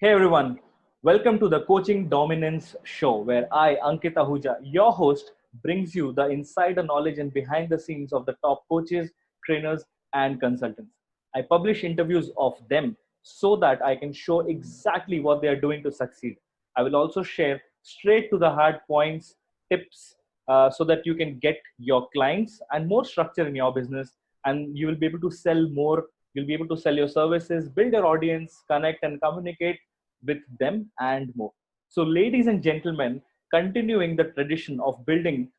Hey everyone, welcome to the Coaching Dominance Show, where I, Ankit Ahuja, your host, brings you the insider knowledge and behind the scenes of the top coaches, trainers, and consultants. I publish interviews of them so that I can show exactly what they are doing to succeed. I will also share straight to the hard points, tips, so that you can get your clients and more structure in your business, and you will be able to sell more. You'll be able to sell your services, build your audience, connect and communicate with them, and more. So, ladies and gentlemen, continuing the tradition of bringing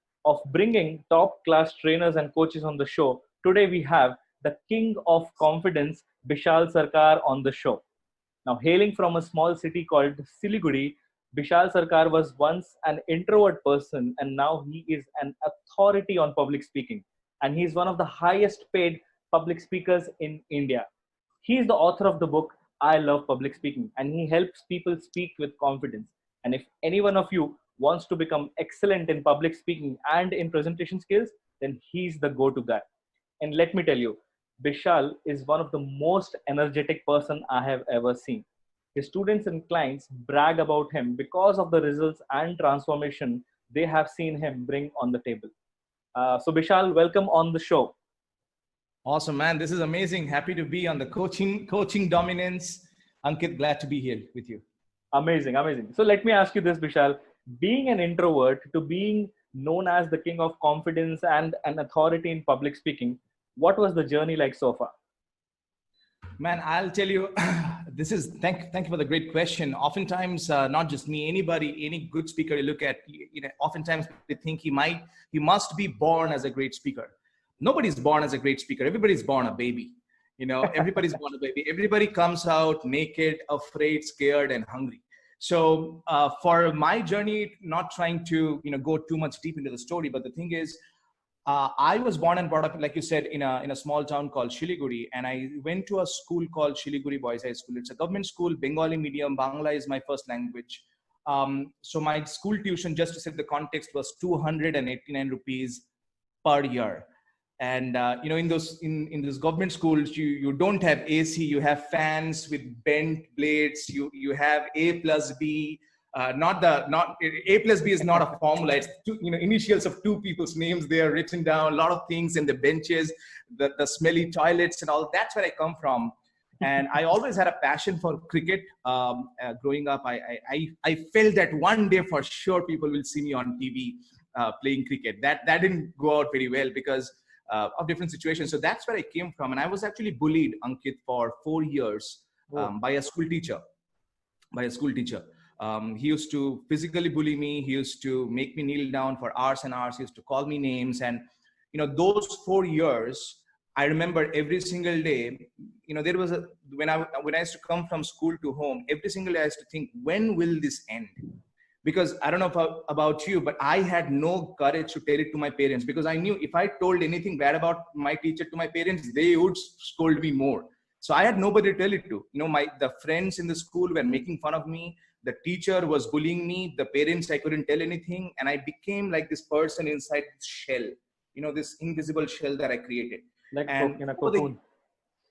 top class trainers and coaches on the show, today we have the king of confidence, Bishal Sarkar, on the show. Now, hailing from a small city called Siliguri, Bishal Sarkar was once an introvert person, and now he is an authority on public speaking. And he is one of the highest paid public speakers in India. He is the author of the book I Love Public Speaking, and he helps people speak with confidence. And if any one of you wants to become excellent in public speaking and in presentation skills, then he's the go to guy. And let me tell you, Bishal is one of the most energetic person I have ever seen. His students and clients brag about him because of the results and transformation they have seen him bring on the table. So Bishal, welcome on the show. Awesome, man. This is amazing. Happy to be on the coaching dominance. Ankit, glad to be here with you. Amazing, amazing. So let me ask you this, Bishal. Being an introvert to being known as the king of confidence and an authority in public speaking, what was the journey like so far? Man, I'll tell you, thank you for the great question. Oftentimes, not just me, anybody, any good speaker you look at, oftentimes they think he must be born as a great speaker. Nobody's born as a great speaker. Everybody's born a baby. Everybody's born a baby. Everybody comes out naked, afraid, scared, and hungry. So for my journey, not trying to go too much deep into the story, but the thing is, I was born and brought up, like you said, in a small town called Siliguri, and I went to a school called Siliguri Boys High School. It's a government school, Bengali medium. Bangla is my first language. So my school tuition, just to set the context, was 289 rupees per year. And in those government schools, you don't have AC, you have fans with bent blades, you have A plus B. Not A plus B is not a formula. It's initials of two people's names. They are written down. A lot of things in the benches, the smelly toilets, and all. That's where I come from. And I always had a passion for cricket. Growing up, I felt that one day for sure people will see me on TV playing cricket. That didn't go out very well because of different situations. So that's where I came from. And I was actually bullied, Ankit, for 4 years by a school teacher. He used to physically bully me. He used to make me kneel down for hours and hours. He used to call me names. And, those 4 years, I remember every single day, there was when I used to come from school to home, every single day I used to think, when will this end? Because I don't know about you, but I had no courage to tell it to my parents because I knew if I told anything bad about my teacher to my parents, they would scold me more. So I had nobody to tell it to. The friends in the school were making fun of me. The teacher was bullying me. The parents, I couldn't tell anything. And I became like this person inside this shell, this invisible shell that I created. Like in a cocoon.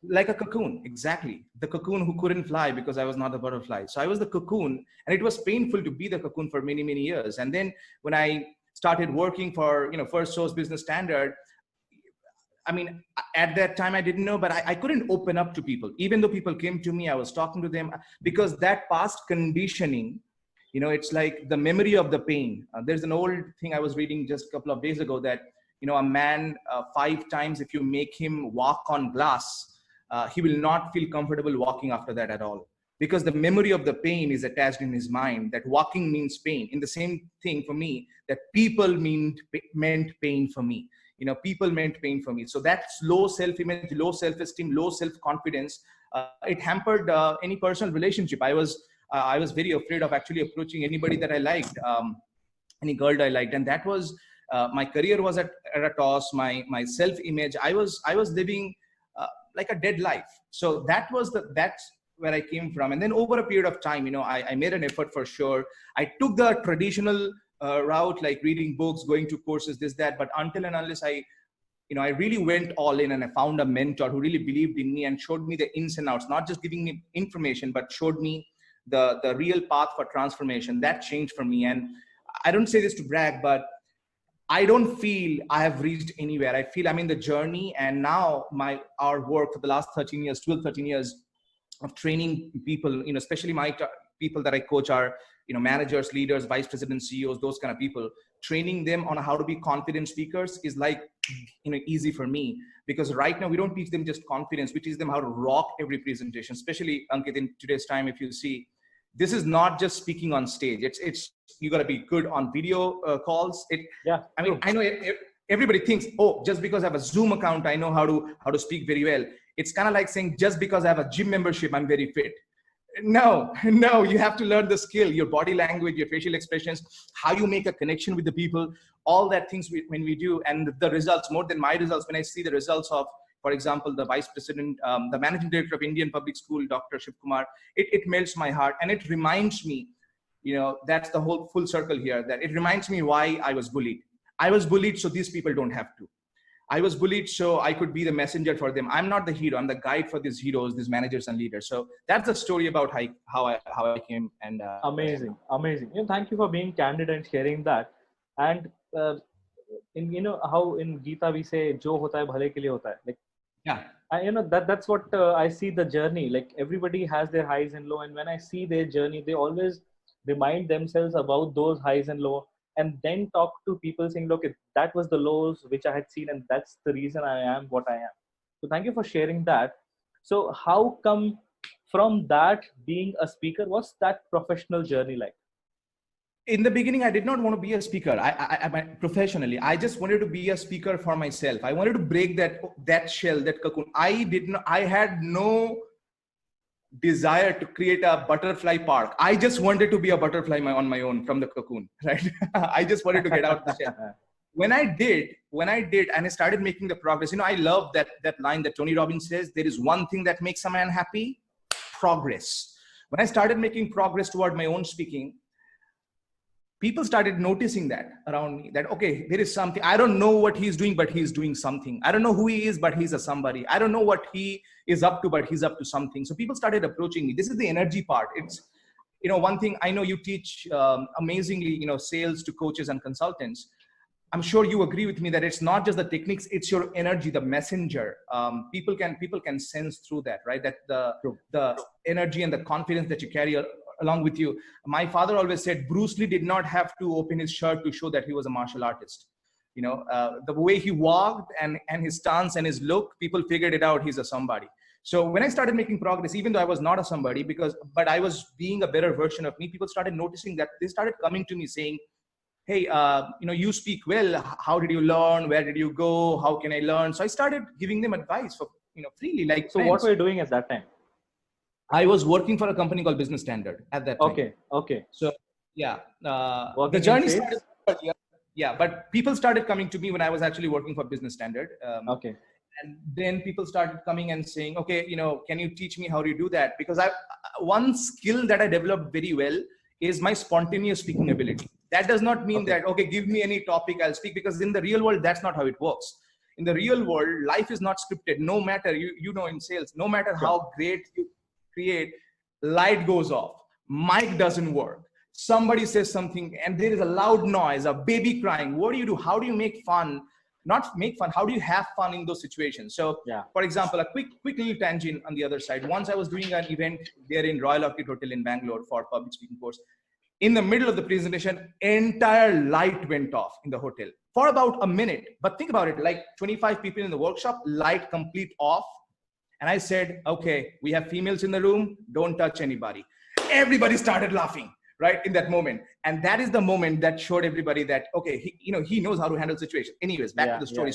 Like a cocoon, exactly. The cocoon who couldn't fly because I was not a butterfly. So I was the cocoon, and it was painful to be the cocoon for many, many years. And then when I started working for, First Source Business Standard, at that time I didn't know, but I couldn't open up to people. Even though people came to me, I was talking to them because that past conditioning, it's like the memory of the pain. There's an old thing I was reading just a couple of days ago that, a man 5 times, if you make him walk on glass, he will not feel comfortable walking after that at all because the memory of the pain is attached in his mind that walking means pain. In the same thing for me, that people meant pain for me. People meant pain for me. So that's low self-image, low self-esteem, low self-confidence. It hampered any personal relationship. I was very afraid of actually approaching anybody that I liked, any girl I liked. And that was, my career was at a toss, my self-image. I was living like a dead life. So that's where I came from. And then over a period of time, I made an effort for sure. I took the traditional route, like reading books, going to courses, this, that. But until and unless I really went all in and I found a mentor who really believed in me and showed me the ins and outs, not just giving me information, but showed me the real path for transformation. That changed for me. And I don't say this to brag, but I don't feel I have reached anywhere. I feel I'm in the journey, and now our work for the last 13 years, 12, 13 years of training people, especially people that I coach are, managers, leaders, vice presidents, CEOs, those kind of people. Training them on how to be confident speakers is like, easy for me, because right now we don't teach them just confidence. We teach them how to rock every presentation, especially Ankit, in today's time. If you see, this is not just speaking on stage. It's you got to be good on video calls. I know everybody thinks, oh, just because I have a Zoom account, I know how to speak very well. It's kind of like saying, just because I have a gym membership, I'm very fit. No, you have to learn the skill, your body language, your facial expressions, how you make a connection with the people, all that things when we do, and the results, more than my results, when I see the results of, for example, the vice president, the managing director of Indian Public School, Dr. Shiv Kumar, it melts my heart. And it reminds me, that's the whole full circle here, that it reminds me why I was bullied. I was bullied so these people don't have to. I was bullied so I could be the messenger for them. I'm not the hero. I'm the guide for these heroes, these managers and leaders. So that's the story about how I came. And amazing. Thank you for being candid and sharing that. And how in Gita we say, "Jo hota hai bhale ke liye hota hai." Like, yeah, that's what I see the journey. Like, everybody has their highs and low, and when I see their journey, they always remind themselves about those highs and low, and then talk to people saying, look, that was the lows which I had seen, and that's the reason I am what I am. So thank you for sharing that. So how come from that being a speaker, what's that professional journey like? In the beginning, I did not want to be a speaker. I professionally, I just wanted to be a speaker for myself. I wanted to break that shell, that cocoon. I had no desire to create a butterfly park. I just wanted to be a butterfly on my own from the cocoon, right? I just wanted to get out the shell. When I did, and I started making the progress, I love that line that Tony Robbins says, there is one thing that makes a man happy: progress. When I started making progress toward my own speaking, people started noticing that around me, that, okay, there is something. I don't know what he's doing, but he's doing something. I don't know who he is, but he's a somebody. I don't know what he is up to, but he's up to something. So people started approaching me. This is the energy part. It's, one thing I know you teach amazingly, sales to coaches and consultants. I'm sure you agree with me that it's not just the techniques, it's your energy, the messenger. People can sense through that, right? That the energy and the confidence that you carry along with you. My father always said Bruce Lee did not have to open his shirt to show that he was a martial artist. The way he walked and his stance and his look, people figured it out, he's a somebody. So when I started making progress, even though I was not a somebody, but I was being a better version of me, people started noticing that. They started coming to me saying, hey, you speak well. How did you learn? Where did you go? How can I learn? So I started giving them advice for, freely, like So friends. What were you doing at that time? I was working for a company called Business Standard at that time. Okay. So yeah, the journey started. Yeah, but people started coming to me when I was actually working for Business Standard. Okay. And then people started coming and saying, okay, can you teach me how do you do that? Because one skill that I developed very well is my spontaneous speaking ability. That does not mean that, okay, give me any topic, I'll speak, because in the real world, that's not how it works. In the real world, life is not scripted. No matter, in sales, no matter how great you create, light goes off, mic doesn't work, somebody says something and there is a loud noise, a baby crying. What do you do? How do you make fun? Not make fun, how do you have fun in those situations? So for example, a quick little tangent on the other side. Once I was doing an event there in Royal Orchid Hotel in Bangalore for public speaking course. In the middle of the presentation, entire light went off in the hotel for about a minute. But think about it, like 25 people in the workshop, light complete off. And I said, okay, we have females in the room, don't touch anybody. Everybody started laughing. Right in that moment, and that is the moment that showed everybody that, okay, he knows how to handle situations. Anyways, back to the story.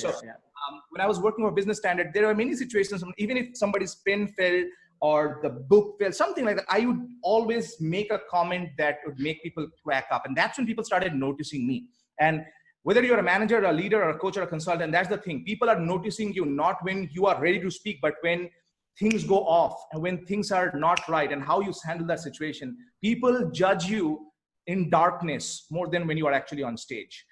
When I was working for Business Standard, there are many situations, even if somebody's pen fell or the book fell, something like that, I would always make a comment that would make people crack up, and that's when people started noticing me. And whether you're a manager, a leader, or a coach, or a consultant, that's the thing. People are noticing you not when you are ready to speak, but when things go off and when things are not right, and how you handle that situation. People judge you in darkness more than when you are actually on stage.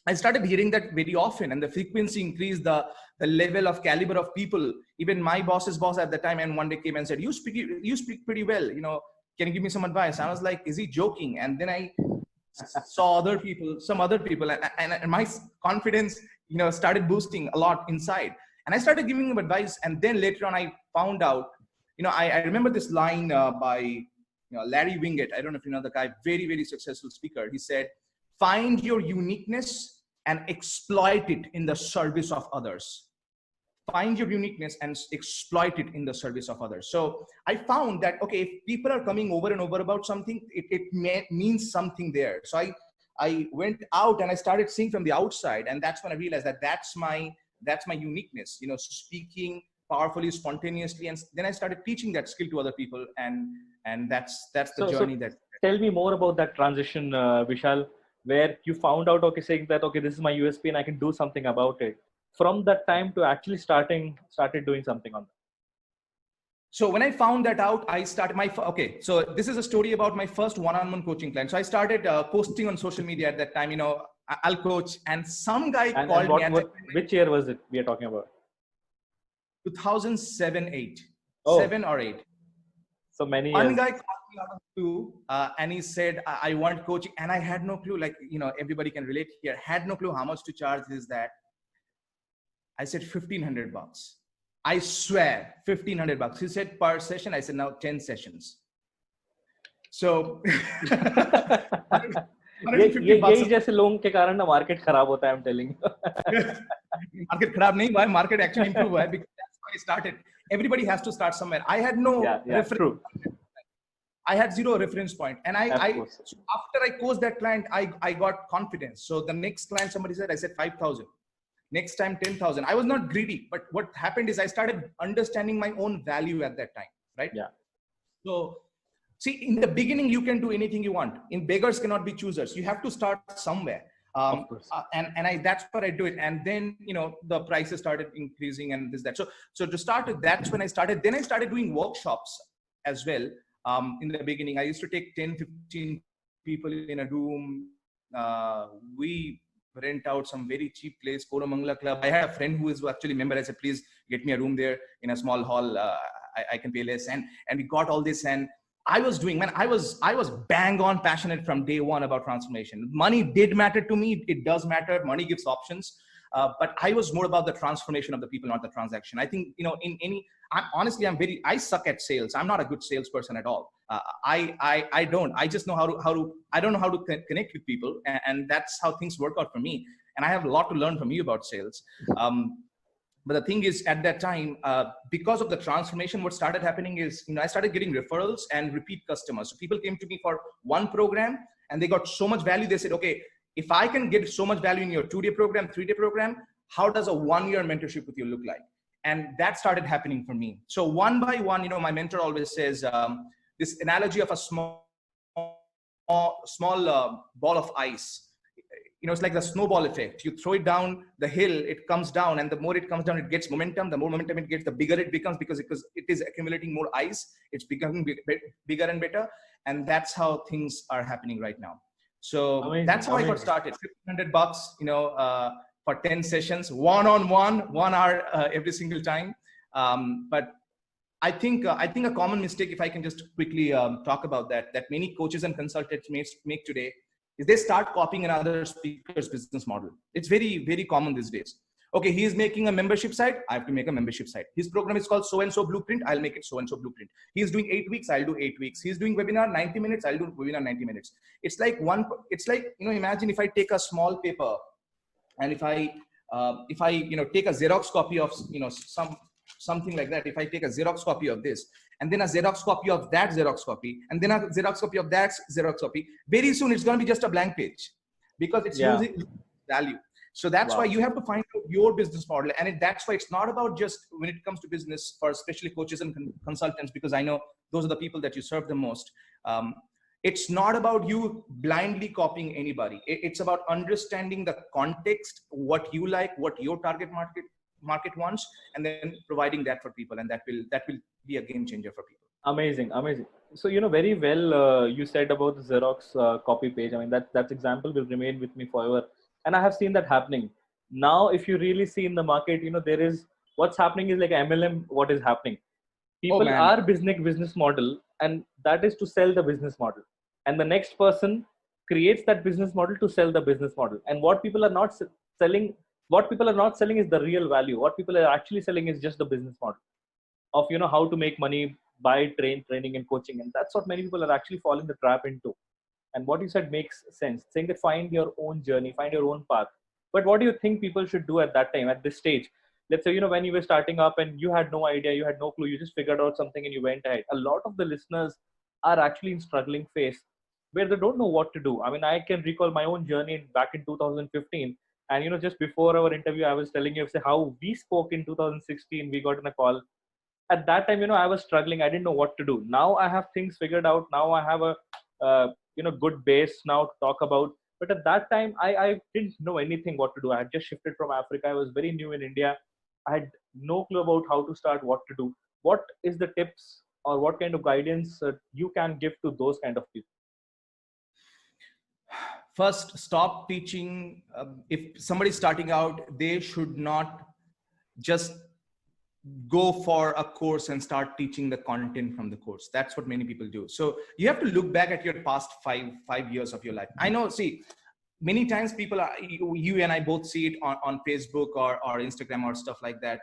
I started hearing that very often, and the frequency increased, the level of caliber of people. Even my boss's boss at the time, and one day came and said, you speak pretty well. Can you give me some advice?" I was like, "Is he joking?" And then I saw some other people, and my confidence, started boosting a lot inside. And I started giving him advice. And then later on, I found out, I remember this line by Larry Winget. I don't know if you know the guy, very, very successful speaker. He said, "Find your uniqueness and exploit it in the service of others." Find your uniqueness and exploit it in the service of others. So I found that, okay, if people are coming over and over about something, it means something there. So I went out and I started seeing from the outside. And that's when I realized that that's my uniqueness, speaking powerfully, spontaneously. And then I started teaching that skill to other people. And that's the journey. That tell me more about that transition, Vishal, where you found out, okay, saying that, okay, this is my USP and I can do something about it. From that time to actually started doing something on that. So when I found that out, I started so this is a story about my first one-on-one coaching client. So I started posting on social media at that time, I'll coach, and some guy called me. Which year was it we are talking about? 2007, 8. Oh. 7 or 8. So many years. One guy called me out of two, and he said, "I want coaching." And I had no clue, like, everybody can relate here. Had no clue how much to charge is that. I said, $1,500. I swear, $1,500. He said, per session. I said, now 10 sessions. So यही जैसे लोगों के कारण ना market खराब होता है, I'm telling you. Market खराब नहीं हुआ है, मार्केट actually improve हुआ है, because that's why I started. Everybody has to start somewhere. I had no reference. I had zero reference point. And so after I coached that client, I got confidence. So the next client, somebody said, I said 5,000. Next time, 10,000. I was not greedy, but what happened is I started understanding my own value at that time, right? Yeah. So see, in the beginning, you can do anything you want. In beggars cannot be choosers. You have to start somewhere. Of course. And that's what I do it. And then, the prices started increasing and this, that. So to start with, that's when I started. Then I started doing workshops as well. In the beginning, I used to take 10, 15 people in a room. We rent out some very cheap place, Koramangala Club. I had a friend who is actually a member. I said, please get me a room there in a small hall. I can pay less. And we got all this. And I was doing, I was bang on passionate from day one about transformation. Money did matter to me. It does matter. Money gives options. But I was more about the transformation of the people, not the transaction. I think, honestly, I suck at sales. I'm not a good salesperson at all. I just know I don't know how to connect with people. And that's how things work out for me. And I have a lot to learn from you about sales. But the thing is, at that time, because of the transformation, what started happening is, I started getting referrals and repeat customers. So people came to me for one program and they got so much value. They said, okay, if I can get so much value in your 2-day program, 3-day program, how does a 1-year mentorship with you look like? And that started happening for me. So one by one, my mentor always says this analogy of a small ball of ice. It's like the snowball effect. You throw it down the hill, it comes down, and the more it comes down, it gets momentum. The more momentum it gets, the bigger it becomes, because it is accumulating more ice. It's becoming bigger and better. And that's how things are happening right now. So amazing, that's how I got started. $1,500, for 10 sessions, one-on-one, 1 hour every single time. But I think a common mistake, if I can just quickly talk about that many coaches and consultants make today, is they start copying another speaker's business model. It's very, very common these days. Okay, he is making a membership site. I have to make a membership site. His program is called so-and-so blueprint. I'll make it so-and-so blueprint. He's doing 8 weeks. I'll do 8 weeks. He's doing webinar 90 minutes. I'll do webinar 90 minutes. It's like imagine if I take a small paper and if I take a Xerox copy of, something like that. If I take a Xerox copy of this, and then a Xerox copy of that Xerox copy, and then a Xerox copy of that Xerox copy, very soon it's going to be just a blank page, because it's losing value. So that's why you have to find out your business model. And that's why it's not about just when it comes to business, for especially coaches and consultants, because I know those are the people that you serve the most. It's not about you blindly copying anybody. It's about understanding the context, what you like, what your target market wants, and then providing that for people. And that will be a game changer for people. Amazing. So, very well, you said about the Xerox copy page. I mean, that example will remain with me forever. And I have seen that happening. Now, if you really see in the market, there is what's happening is like MLM, what is happening. Oh People man. are business model, and that is to sell the business model. And the next person creates that business model to sell the business model. And what people are not selling, what people are not selling is the real value. What people are actually selling is just the business model of how to make money by training and coaching. And that's what many people are actually falling the trap into. And what you said makes sense, saying that find your own journey, find your own path. But what do you think people should do at that time, at this stage? Let's say when you were starting up and you had no idea, you had no clue, you just figured out something and you went ahead. A lot of the listeners are actually in struggling phase where they don't know what to do. I mean, I can recall my own journey back in 2015. And just before our interview, I was telling you, say, how we spoke in 2016. We got in a call. At that time, I was struggling. I didn't know what to do. Now I have things figured out. Now I have a good base now to talk about. But at that time, I didn't know anything what to do. I had just shifted from Africa. I was very new in India. I had no clue about how to start, what to do. What is the tips or what kind of guidance you can give to those kind of people? First, stop teaching. If somebody's starting out, they should not just go for a course and start teaching the content from the course. That's what many people do. So you have to look back at your past five years of your life. I know, see, many times people are, you and I both see it on Facebook or Instagram or stuff like that.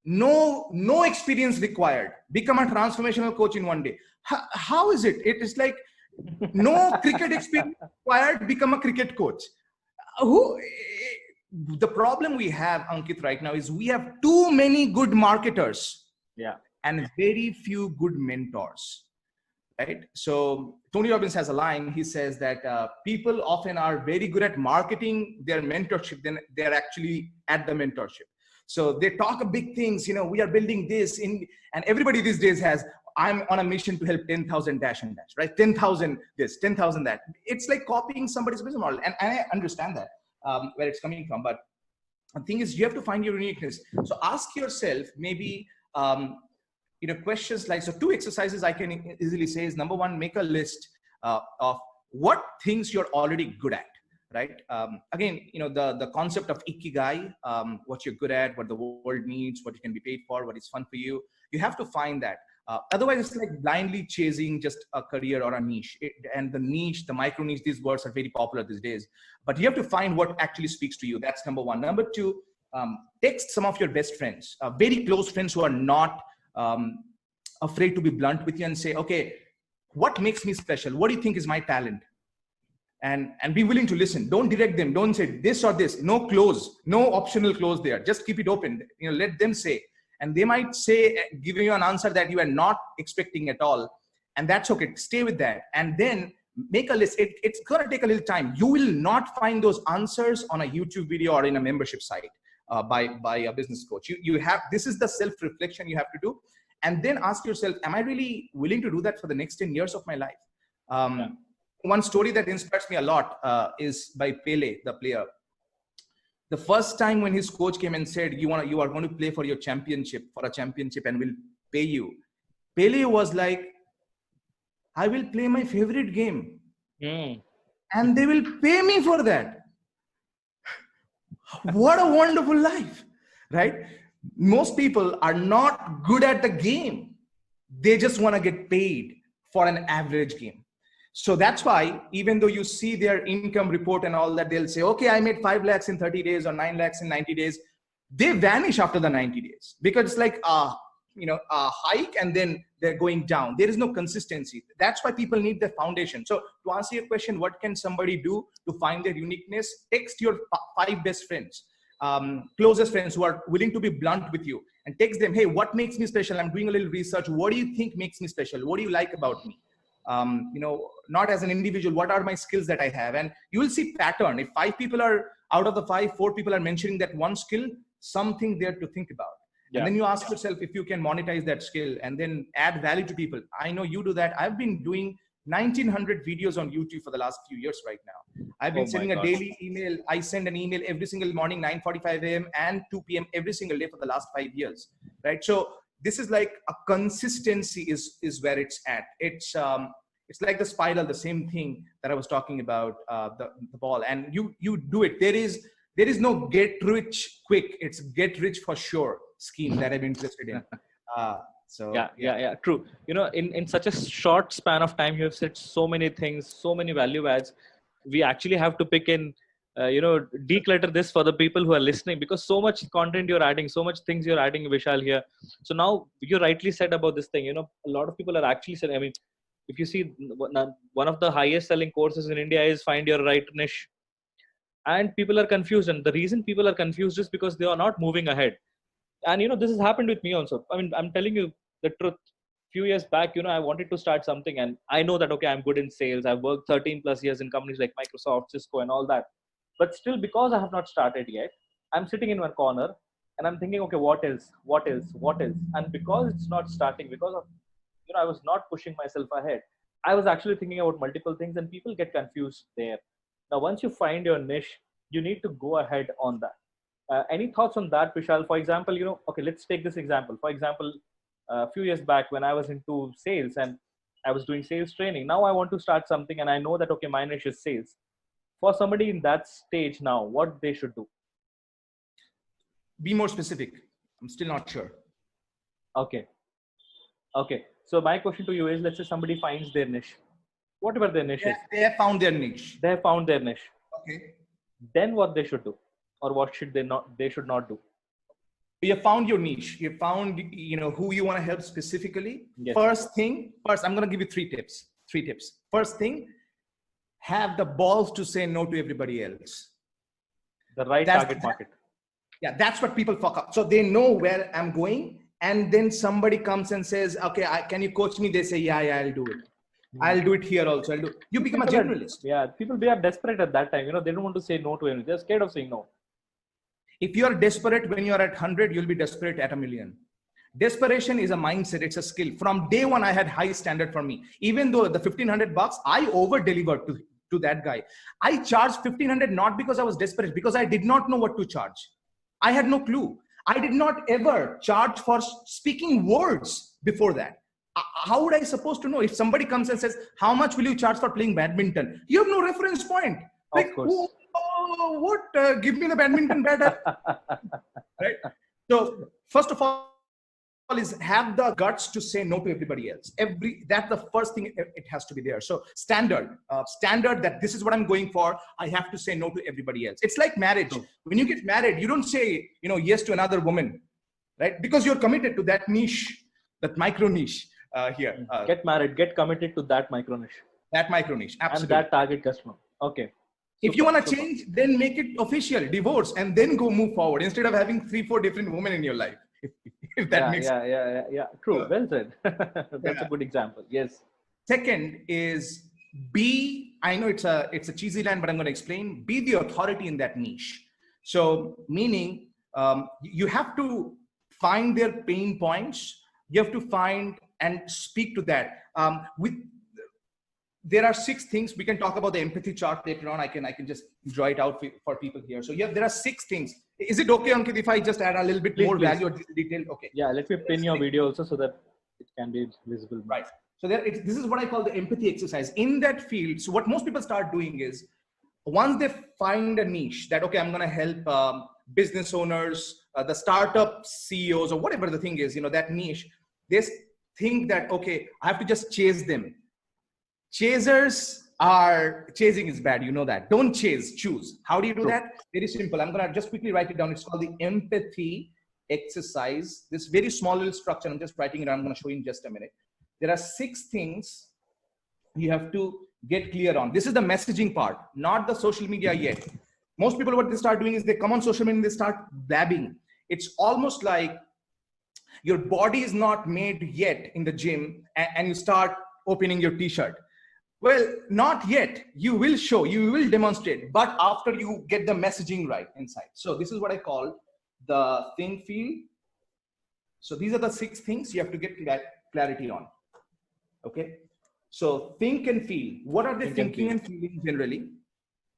No experience required. Become a transformational coach in one day. How is it? It is like no cricket experience required. Become a cricket coach. The problem we have, Ankit, right now is we have too many good marketers, and very few good mentors. Right? So Tony Robbins has a line. He says that people often are very good at marketing their mentorship, then they're actually at the mentorship. So they talk of big things, we are building this and everybody these days has, I'm on a mission to help 10,000 dash and dash, right? 10,000 this, 10,000 that. It's like copying somebody's business model. And I understand that where it's coming from. But the thing is, you have to find your uniqueness. So ask yourself maybe, questions like, so 2 exercises I can easily say is, number 1, make a list of what things you're already good at. Right. Again, the concept of ikigai, what you're good at, what the world needs, what you can be paid for, what is fun for you. You have to find that. Otherwise, it's like blindly chasing just a career or a niche. And the niche, the micro niche, these words are very popular these days. But you have to find what actually speaks to you. That's number 1. Number 2, text some of your best friends, very close friends who are not afraid to be blunt with you and say, okay, what makes me special? What do you think is my talent? And be willing to listen. Don't direct them. Don't say this or this. No close, no optional close there. Just keep it open. Let them say. And they might say, giving you an answer that you are not expecting at all. And that's okay. Stay with that. And then make a list. It's going to take a little time. You will not find those answers on a YouTube video or in a membership site by a business coach. This is the self-reflection you have to do. And then ask yourself, am I really willing to do that for the next 10 years of my life? One story that inspires me a lot is by Pele, the player. The first time when his coach came and said, you are going to play for a championship and we'll pay you. Pele was like, I will play my favorite game. And they will pay me for that. What a wonderful life, right? Most people are not good at the game. They just want to get paid for an average game. So that's why, even though you see their income report and all that, they'll say, okay, I made 5 lakhs in 30 days or 9 lakhs in 90 days. They vanish after the 90 days because it's like, a hike and then they're going down. There is no consistency. That's why people need the foundation. So to answer your question, what can somebody do to find their uniqueness? Text your 5 best friends, closest friends who are willing to be blunt with you, and text them, hey, what makes me special? I'm doing a little research. What do you think makes me special? What do you like about me? Not as an individual, what are my skills that I have? And you will see pattern. If 5 people are out of the 5, 4 people are mentioning that one skill, something there to think about. And then you ask yourself if you can monetize that skill and then add value to people. I know you do that. I've been doing 1900 videos on YouTube for the last few years right now. I've been sending a daily email. I send an email every single morning, 9:45 a.m. and 2 p.m. every single day for the last 5 years, right? So this is like a consistency is where it's at. It's like the spiral, the same thing that I was talking about, the ball. And you do it. There is no get rich quick. It's get rich for sure scheme that I'm interested in. So yeah, true. You know, in such a short span of time, you have said so many things, so many value adds. We actually have to pick in, declutter this for the people who are listening, because so much content you're adding, so much things you're adding, Vishal, here. So now you rightly said about this thing. You know, a lot of people are actually saying, I mean, if you see one of the highest selling courses in India is Find Your Right Niche, and people are confused. And the reason people are confused is because they are not moving ahead. And, you know, this has happened with me also. I mean, I'm telling you the truth. Few years back, you know, I wanted to start something, and I know that, okay, I'm good in sales. I've worked 13 plus years in companies like Microsoft, Cisco, and all that. But still, because I have not started yet, I'm sitting in one corner and I'm thinking, okay, what else? What else? What else? And because it's not starting, because of, you know, I was not pushing myself ahead. I was actually thinking about multiple things, and people get confused there. Now, once you find your niche, you need to go ahead on that. Any thoughts on that, Vishal? For example, you know, okay, let's take this example. For example, a few years back when I was into sales and I was doing sales training, now I want to start something and I know that, okay, my niche is sales. For somebody in that stage now, what they should do? Be more specific. I'm still not sure. Okay. So my question to you is, let's say somebody finds their niche, whatever their niche is. They have found their niche. They have found their niche. Okay. Then what they should do, or what should they should not do? You have found your niche. You have found, you know, who you want to help specifically. Yes. First, I'm going to give you three tips. First thing, have the balls to say no to everybody else. The right target market. Yeah, that's what people fuck up. So they know where I'm going, and then somebody comes and says, okay, can you coach me? They say, yeah, I'll do it. I'll do it here also. You become a generalist. People are desperate at that time. You know, they don't want to say no to anyone. They're scared of saying no. If you are desperate when you are at 100, you'll be desperate at 1,000,000. Desperation is a mindset. It's a skill. From day one, I had high standard for me. Even though the $1,500, I over delivered to that guy. I charged $1,500 not because I was desperate, because I did not know what to charge. I had no clue. I did not ever charge for speaking words before that. How would I supposed to know? If somebody comes and says, how much will you charge for playing badminton? You have no reference point. Of course. Give me the badminton bat. Right? So first of all is have the guts to say no to everybody else. That's the first thing. It has to be there. So standard that this is what I'm going for. I have to say no to everybody else. It's like marriage. When you get married, you don't say, yes to another woman, right? Because you're committed to that niche, that micro niche here. Get married, get committed to that micro niche. That micro niche, absolutely. And that target customer. Okay. If you want to change, then make it official, divorce, and then go move forward instead of having 3-4 different women in your life. If that makes sense. Yeah. True. Well said. That's a good example. Yes. Second is I know it's a cheesy line, but I'm going to explain. Be the authority in that niche. So meaning you have to find their pain points. You have to find and speak to that. There are 6 things. We can talk about the empathy chart later on. I can just draw it out for people here. So there are 6 things. Is it okay, Ankit, if I just add a little bit more value or detail? Okay. Yeah, let me pin your video also so that it can be visible. Right. So this is what I call the empathy exercise. In that field, so what most people start doing is, once they find a niche that, okay, I'm going to help business owners, the startup CEOs, or whatever the thing is, that niche, they think that, okay, I have to just chase them. Chasing is bad. You know that. Don't chase, choose. How do you do that? Very simple. I'm going to just quickly write it down. It's called the empathy exercise. This very small little structure. I'm just writing it down. I'm going to show you in just a minute. There are 6 things you have to get clear on. This is the messaging part, not the social media yet. Most people, what they start doing is they come on social media and they start blabbing. It's almost like your body is not made yet in the gym and you start opening your t-shirt. Well, not yet. You will show, you will demonstrate, but after you get the messaging right inside. So this is what I call the think, feel. So these are the 6 things you have to get clarity on. Okay. So think and feel. What are they thinking and feeling generally?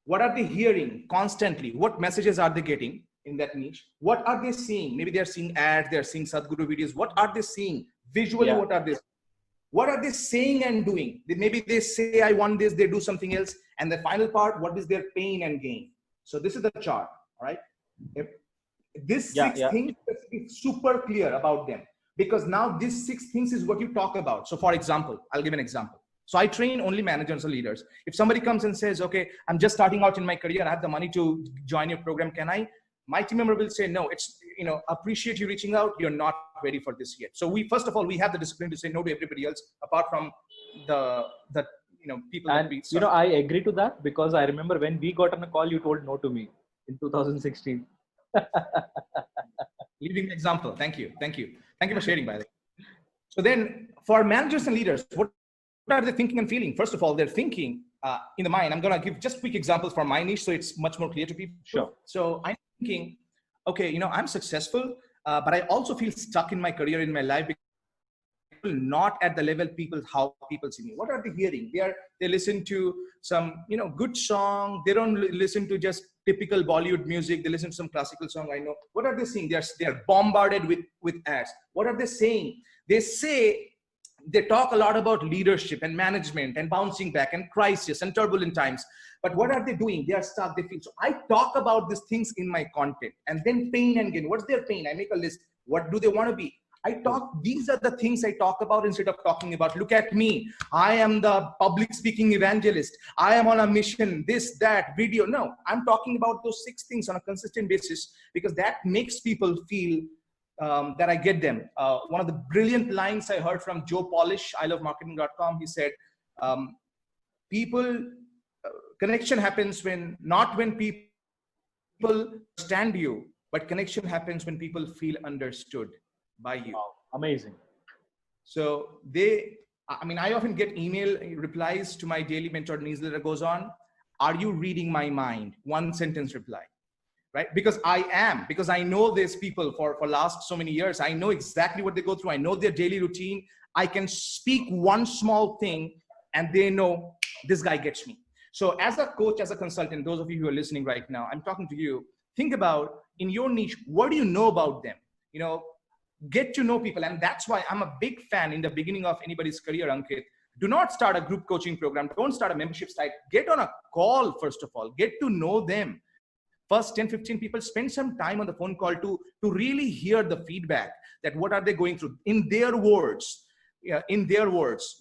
What are they hearing constantly? What messages are they getting in that niche? What are they seeing? Maybe they're seeing ads, they're seeing Sadhguru videos. What are they seeing? Visually, what are they seeing? What are they saying and doing? Maybe they say, I want this, they do something else. And the final part, what is their pain and gain? So this is the chart, all right? If this six things is super clear about them, because now these 6 things is what you talk about. So for example, I'll give an example. So I train only managers and leaders. If somebody comes and says, okay, I'm just starting out in my career, I have the money to join your program, can I? My team member will say, no, it's, appreciate you reaching out. You're not ready for this yet. So first of all, we have the discipline to say no to everybody else, apart from the people. And, I agree to that, because I remember when we got on a call, you told no to me in 2016. Leading example. Thank you. Thank you for sharing, by the way. So then for managers and leaders, what are they thinking and feeling? First of all, they're thinking in the mind. I'm going to give just quick examples for my niche, so it's much more clear to people. Sure. So I'm thinking, okay, I'm successful, but I also feel stuck in my career, in my life, because not at the level how people see me. What are they hearing? They listen to some, good song. They don't listen to just typical Bollywood music. They listen to some classical song. I know. What are they seeing? They are bombarded with ads. What are they saying? They talk a lot about leadership and management and bouncing back and crisis and turbulent times. But what are they doing? They are stuck. They feel. So I talk about these things in my content. And then pain and gain. What's their pain? I make a list. What do they want to be? These are the things I talk about instead of talking about, look at me. I am the public speaking evangelist. I am on a mission, this, that, video. No, I'm talking about those 6 things on a consistent basis, because that makes people feel that I get them. One of the brilliant lines I heard from Joe Polish, ilovemarketing.com, he said, connection happens not when people understand you, but connection happens when people feel understood by you. Wow, amazing. So I often get email replies to my daily mentor newsletter goes on, are you reading my mind? 1 sentence reply, right? Because I know these people for last so many years. I know exactly what they go through. I know their daily routine. I can speak one small thing and they know this guy gets me. So as a coach, as a consultant, those of you who are listening right now, I'm talking to you, think about in your niche, what do you know about them? Get to know people. And that's why I'm a big fan in the beginning of anybody's career, Ankit. Do not start a group coaching program. Don't start a membership site. Get on a call, first of all. Get to know them. First 10, 15 people, spend some time on the phone call to really hear the feedback, that what are they going through in their words.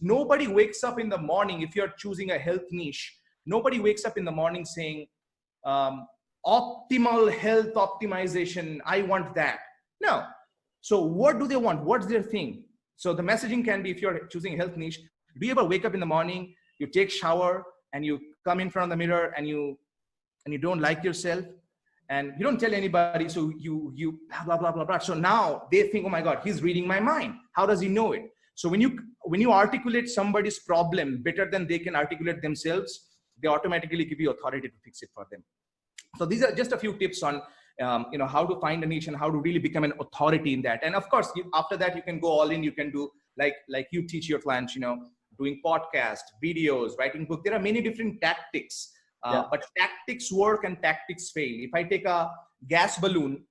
Nobody wakes up in the morning, if you're choosing a health niche, nobody wakes up in the morning saying, optimal health optimization, I want that. No. So what do they want? What's their thing? So the messaging can be, if you're choosing a health niche, do you ever wake up in the morning, you take shower and you come in front of the mirror and you don't like yourself and you don't tell anybody. So you blah, blah, blah, blah. So now they think, oh my God, he's reading my mind. How does he know it? So when you articulate somebody's problem better than they can articulate themselves, they automatically give you authority to fix it for them. So these are just a few tips on how to find a niche and how to really become an authority in that. And of course, after that, you can go all in. You can do like you teach your clients, doing podcasts, videos, writing book. There are many different tactics, but tactics work and tactics fail. If I take a gas balloon,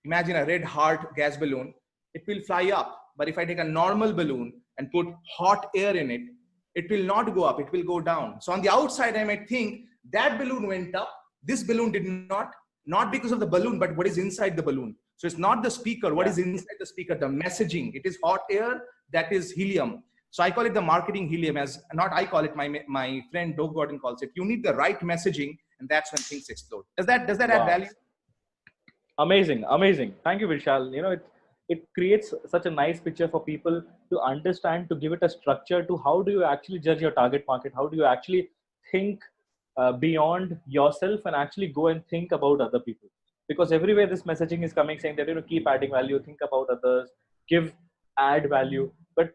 imagine a red heart gas balloon, it will fly up. But if I take a normal balloon and put hot air in it, it will not go up, it will go down. So on the outside, I might think that balloon went up, this balloon did not because of the balloon, but what is inside the balloon. So it's not the speaker, what is inside the speaker, the messaging. It is hot air, that is helium. So I call it the marketing helium, I call it, my friend Doug Gordon calls it. You need the right messaging, and that's when things explode. Does that add value? Amazing. Thank you, Vishal. It creates such a nice picture for people to understand, to give it a structure to how do you actually judge your target market? How do you actually think beyond yourself and actually go and think about other people? Because everywhere this messaging is coming saying that, keep adding value, think about others, add value. But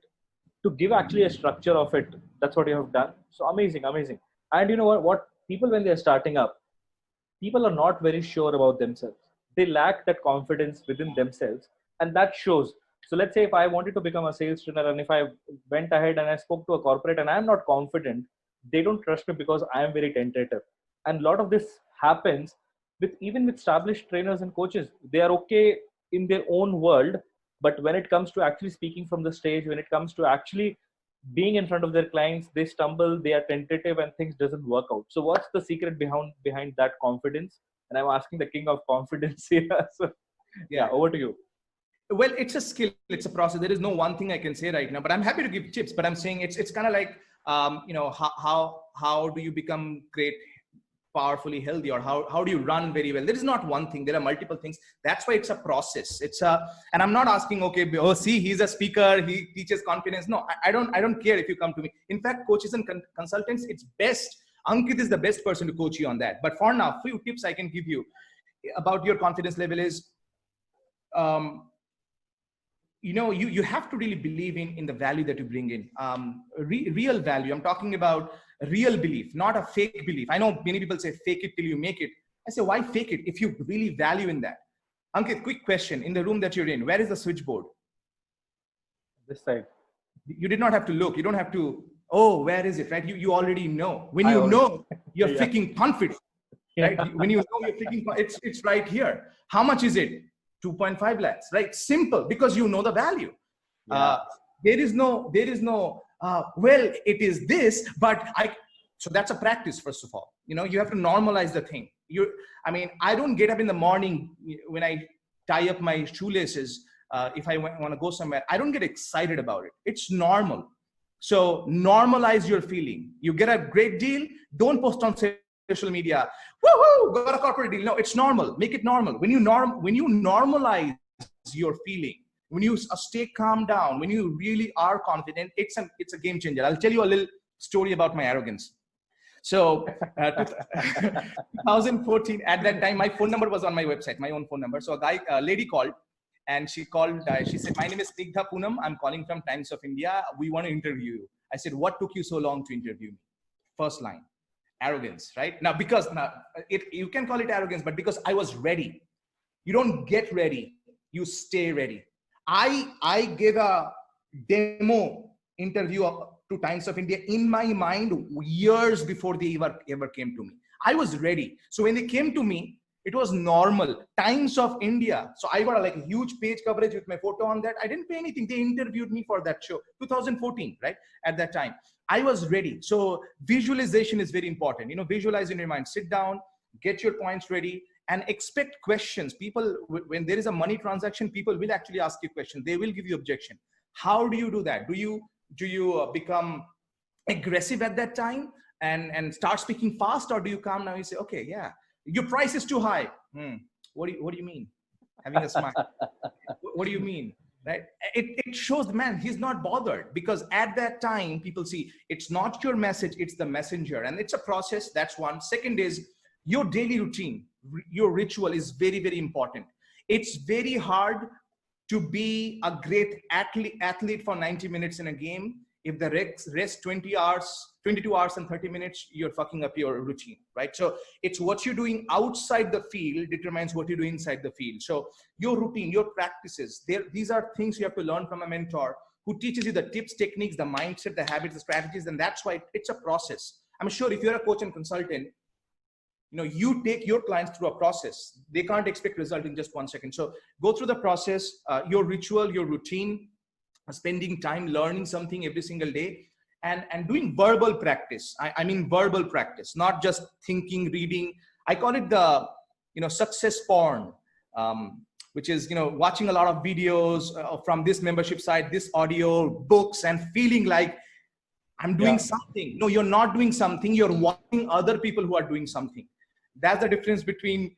to give actually a structure of it, that's what you have done. So amazing. And you know what people, when they're starting up, people are not very sure about themselves. They lack that confidence within themselves, and that shows. So let's say if I wanted to become a sales trainer, and if I went ahead and I spoke to a corporate and I'm not confident, they don't trust me because I am very tentative. And a lot of this happens even with established trainers and coaches. They are okay in their own world, But when it comes to actually speaking from the stage, when it comes to actually being in front of their clients, they stumble, they are tentative, and things doesn't work out. So what's the secret behind that confidence? And I'm asking the king of confidence here. So yeah, over to you. Well, it's a skill, it's a process. There is no one thing I can say right now, but I'm happy to give tips. But I'm saying it's kind of like, how do you become great, powerfully healthy, or how do you run very well? There is not one thing. There are multiple things. That's why it's a process. And I'm not asking, okay, oh, see, he's a speaker, he teaches confidence. No, I don't care if you come to me. In fact, coaches and consultants, it's best. Ankit is the best person to coach you on that. But for now, few tips I can give you about your confidence level is, you have to really believe in the value that you bring in. Real value. I'm talking about real belief, not a fake belief. I know many people say fake it till you make it. I say, why fake it if you really value in that? Ankit, quick question. In the room that you're in, where is the switchboard? This side. You did not have to look. You don't have to, oh, where is it, right? You already know. When you know, you're freaking confident, right? When you know, you're freaking, it's right here. How much is it? 2.5 lakhs, right? Simple, because you know the value. There is no, well, it is this, but so that's a practice, first of all. You have to normalize the thing. I don't get up in the morning when I tie up my shoelaces. If I want to go somewhere, I don't get excited about it. It's normal. So normalize your feeling. You get a great deal, don't post on social media, woohoo, got a corporate deal. No, it's normal. Make it normal. When you normalize your feeling, when you stay calm down, when you really are confident, it's a game changer. I'll tell you a little story about my arrogance. So 2014, at that time, my phone number was on my website, my own phone number. So a lady called, and she said, my name is Snigdha Poonam. I'm calling from Times of India. We want to interview you. I said, what took you so long to interview me? First line. Arrogance, right? Now, you can call it arrogance, but because I was ready. You don't get ready, you stay ready. I gave a demo interview to Times of India in my mind years before they ever came to me. I was ready. So when they came to me, it was normal. Times of India. So I got a huge page coverage with my photo on that. I didn't pay anything. They interviewed me for that show, 2014, right? At that time, I was ready. So visualization is very important. Visualize in your mind, sit down, get your points ready, and expect questions. People, when there is a money transaction, people will actually ask you questions. They will give you objection. How do you do that? Do you become aggressive at that time and start speaking fast, or do you calm down and say, okay, yeah, your price is too high. What do you mean? Having a smile. What do you mean? Right? It shows the man, he's not bothered, because at that time people see it's not your message, it's the messenger, and it's a process. That's one. Second is your daily routine, your ritual is very, very important. It's very hard to be a great athlete for 90 minutes in a game if the rest 22 hours and 30 minutes, you're fucking up your routine, right? So it's what you're doing outside the field determines what you do inside the field. So your routine, your practices, these are things you have to learn from a mentor who teaches you the tips, techniques, the mindset, the habits, the strategies, and that's why it's a process. I'm sure if you're a coach and consultant, you take your clients through a process. They can't expect result in just 1 second. So go through the process, your ritual, your routine, spending time learning something every single day, and doing verbal practice. I mean verbal practice, not just thinking, reading. I call it the success porn, which is watching a lot of videos from this membership site, this audio, books, and feeling like I'm doing something. No, you're not doing something. You're watching other people who are doing something. That's the difference between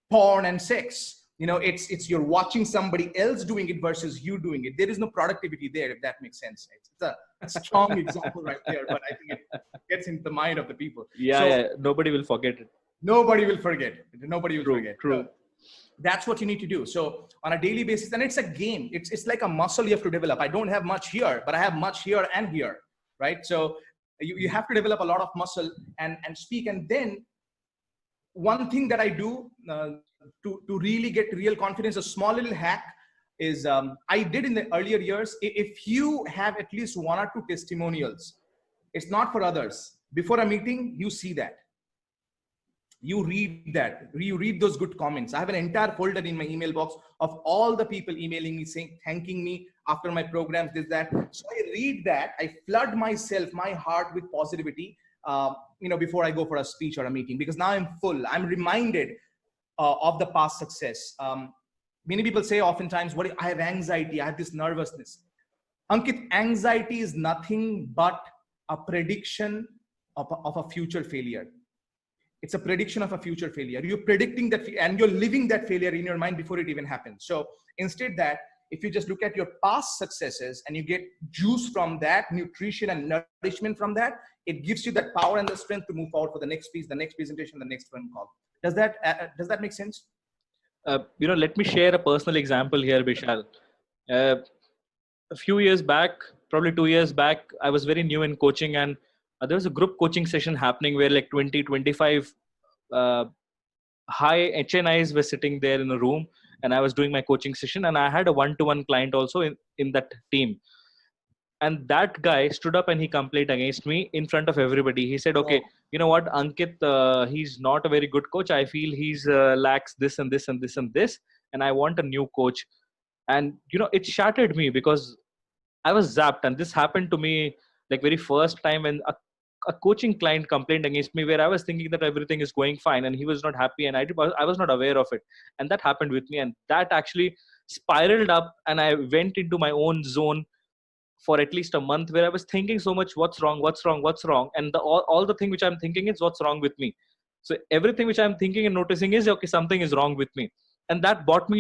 porn and sex. It's you're watching somebody else doing it versus you doing it. There is no productivity there, if that makes sense. It's a strong example right there, but I think it gets into the mind of the people. Nobody will forget it. Nobody will forget. Nobody will forget. True. So that's what you need to do. So on a daily basis, and it's a game. It's like a muscle you have to develop. I don't have much here, but I have much here and here, right? So you have to develop a lot of muscle and speak. And then one thing that I do to really get real confidence, a small little hack is I did in the earlier years. If you have at least 1 or 2 testimonials, it's not for others. Before a meeting, you see that. you read that, you read those good comments. I have an entire folder in my email box of all the people emailing me saying, thanking me after my programs, this, that. So I read that, I flood myself, my heart with positivity, before I go for a speech or a meeting, because now I'm full. I'm reminded of the past success. Many people say oftentimes, I have anxiety, I have this nervousness. Ankit, anxiety is nothing but a prediction of a future failure. It's a prediction of a future failure. You're predicting that, and you're living that failure in your mind before it even happens. So instead that, if you just look at your past successes and you get juice from that, nutrition and nourishment from that, it gives you that power and the strength to move forward for the next piece, the next presentation, the next phone call. Does that make sense? Let me share a personal example here, Vishal. A few years back, probably 2 years back, I was very new in coaching, and there was a group coaching session happening where like 20, 25 high HNIs were sitting there in a room, and I was doing my coaching session, and I had a one-to-one client also in that team. And that guy stood up and he complained against me in front of everybody. He said, okay, you know what, Ankit, he's not a very good coach. I feel he's lacks this and this and this and this, and I want a new coach. And it shattered me because I was zapped. And this happened to me like very first time when a coaching client complained against me, where I was thinking that everything is going fine and he was not happy, and I was not aware of it. And that happened with me, and that actually spiraled up, and I went into my own zone for at least a month, where I was thinking so much, what's wrong, and all the thing which I'm thinking is what's wrong with me. So everything which I'm thinking and noticing is, okay, something is wrong with me. And that brought me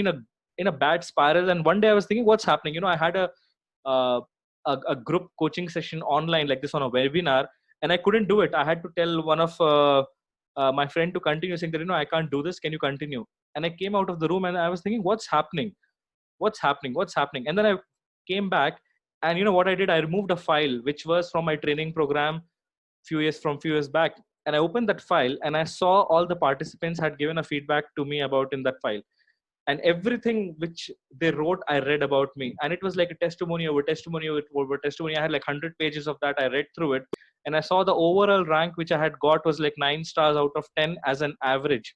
in a bad spiral. And one day I was thinking, what's happening? I had a group coaching session online like this on a webinar, and I couldn't do it. I had to tell one of my friend to continue, saying that I can't do this, can you continue? And I came out of the room and I was thinking, what's happening, and then I came back, and what I did, I removed a file which was from my training program few years back, and I opened that file and I saw all the participants had given a feedback to me about in that file, and everything which they wrote, I read about me. And it was like a testimony over testimony over testimony. I had like 100 pages of that. I read through it, and I saw the overall rank which I had got was like 9 stars out of 10 as an average.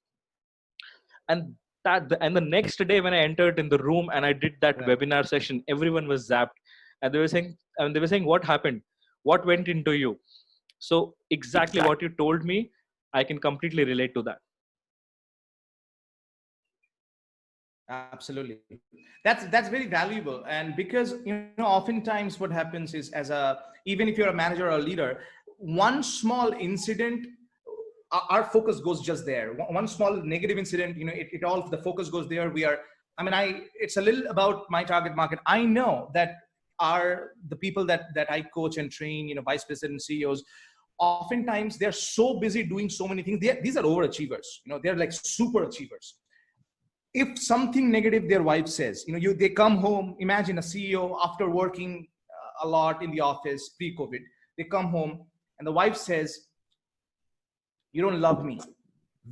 And the next day when I entered in the room and I did that webinar session, everyone was zapped, and they were saying, what happened? What went into you? So exactly what you told me, I can completely relate to that. Absolutely. That's very valuable. And because, oftentimes what happens is, even if you're a manager or a leader, one small incident, our focus goes just there. One small negative incident, the focus goes there. It's a little about my target market. I know that the people that I coach and train, vice president CEOs, oftentimes they're so busy doing so many things. These are overachievers. They're like super achievers. If something negative their wife says, they come home, imagine a CEO after working a lot in the office pre-COVID, they come home and the wife says, you don't love me.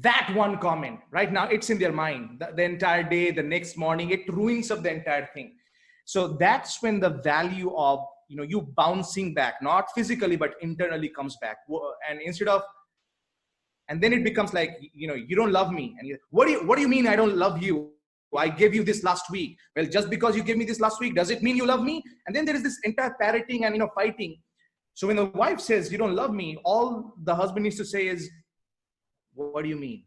That one comment right now, it's in their mind the entire day, the next morning, it ruins up the entire thing. So that's when the value of, you bouncing back, not physically, but internally comes back. And then it becomes like, you don't love me. And what do you mean I don't love you? I gave you this last week. Well, just because you gave me this last week, does it mean you love me? And then there is this entire parroting and, fighting. So when the wife says, you don't love me, all the husband needs to say is, what do you mean?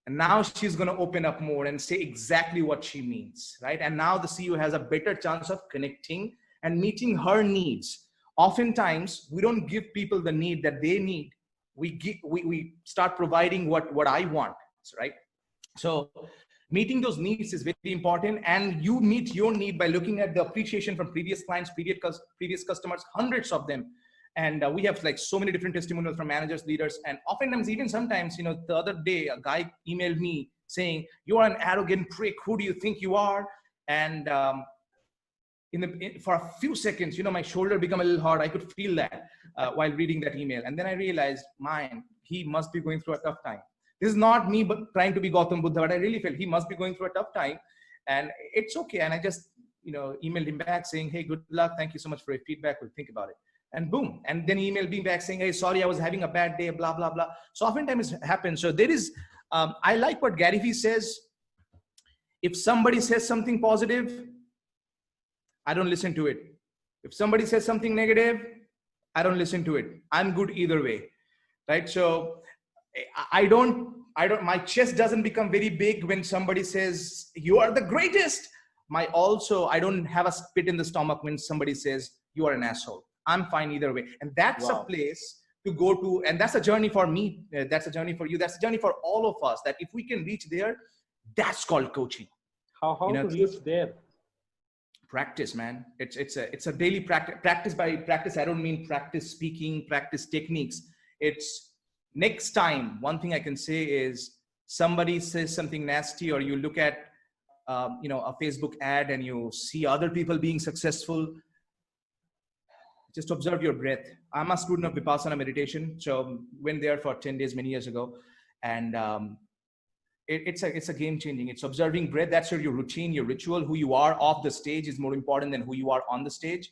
And now she's going to open up more and say exactly what she means, right? And now the CEO has a better chance of connecting and meeting her needs. Oftentimes, we don't give people the need that they need. We start providing what I want, right? So meeting those needs is very important, and you meet your need by looking at the appreciation from previous clients, previous customers, hundreds of them. And we have like so many different testimonials from managers, leaders, and oftentimes, even sometimes, the other day, a guy emailed me saying, you are an arrogant prick. Who do you think you are? And for a few seconds, my shoulder became a little hard. I could feel that while reading that email. And then I realized, he must be going through a tough time. This is not me but trying to be Gautam Buddha, but I really felt he must be going through a tough time. And it's okay. And I just, emailed him back saying, hey, good luck. Thank you so much for your feedback. We'll think about it. and boom, and then email me back saying, hey, sorry, I was having a bad day, blah, blah, blah. So oftentimes it happens. So there is, I like what Gary Vee says. If somebody says something positive, I don't listen to it. If somebody says something negative, I don't listen to it. I'm good either way, right? So my chest doesn't become very big when somebody says, you are the greatest. I don't have a spit in the stomach when somebody says, you are an asshole. I'm fine either way. And that's a place to go to. And that's a journey for me. That's a journey for you. That's a journey for all of us, that if we can reach there, that's called coaching. How to reach there? Practice, man. It's a daily practice. Practice by practice, I don't mean practice speaking, practice techniques. It's next time. One thing I can say is, somebody says something nasty, or you look at a Facebook ad and you see other people being successful, just observe your breath. I'm a student of Vipassana meditation, so went there for 10 days many years ago, and it's a game changing. It's observing breath. That's your routine, your ritual. Who you are off the stage is more important than who you are on the stage.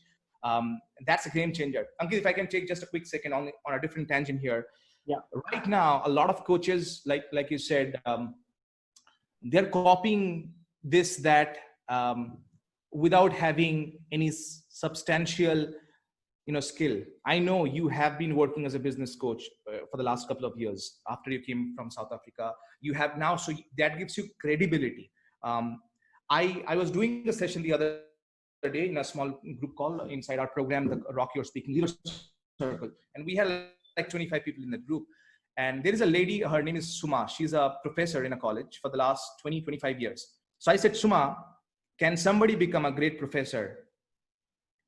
That's a game changer. Ankit, if I can take just a quick second on a different tangent here. Yeah. Right now, a lot of coaches, like you said, they're copying this, that, without having any substantial, skill. I know you have been working as a business coach for the last couple of years after you came from South Africa. You have now, so that gives you credibility. I was doing a session the other day in a small group call inside our program, the Rock Your Speaking Leader Circle. And we had like 25 people in that group. And there is a lady, her name is Suma. She's a professor in a college for the last 25 years. So I said, Suma, can somebody become a great professor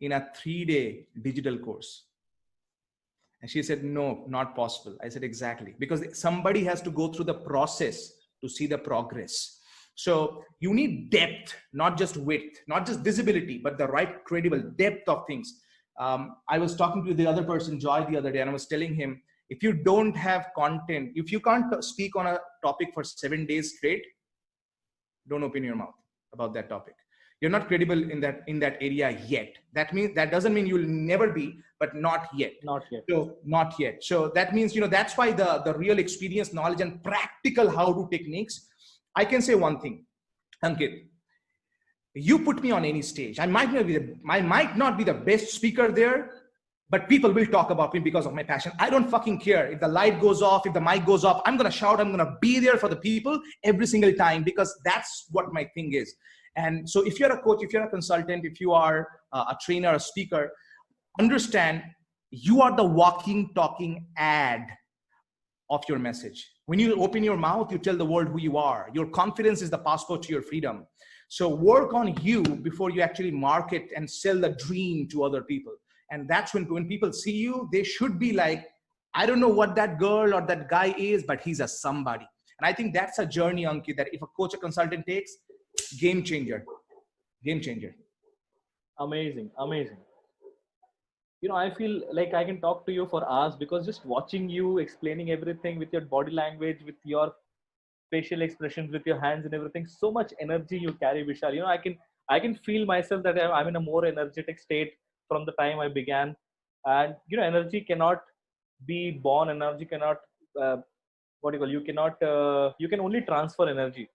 in a 3-day digital course? And she said, no, not possible. I said, exactly. Because somebody has to go through the process to see the progress. So you need depth, not just width, not just visibility, but the right credible depth of things. I was talking to the other person, Joy, the other day, and I was telling him, if you don't have content, if you can't speak on a topic for 7 days straight, don't open your mouth about that topic. You're not credible in that area yet. That doesn't mean you'll never be, but not yet. Not yet. So not yet. So that means, that's why the real experience, knowledge, and practical how-to techniques. I can say one thing, Ankit, you put me on any stage. I might not be the best speaker there, but people will talk about me because of my passion. I don't fucking care if the light goes off, if the mic goes off. I'm going to shout. I'm going to be there for the people every single time, because that's what my thing is. And so if you're a coach, if you're a consultant, if you are a trainer, a speaker, understand you are the walking, talking ad of your message. When you open your mouth, you tell the world who you are. Your confidence is the passport to your freedom. So work on you before you actually market and sell the dream to other people. And that's when people see you, they should be like, I don't know what that girl or that guy is, but he's a somebody. And I think that's a journey, Ankit, that if a coach or consultant takes, game changer. Amazing. I feel like I can talk to you for hours, because just watching you explaining everything with your body language, with your facial expressions, with your hands and everything, so much energy you carry, Vishal. I can feel myself that I'm in a more energetic state from the time I began. And energy cannot be born. Energy cannot you can only transfer energy.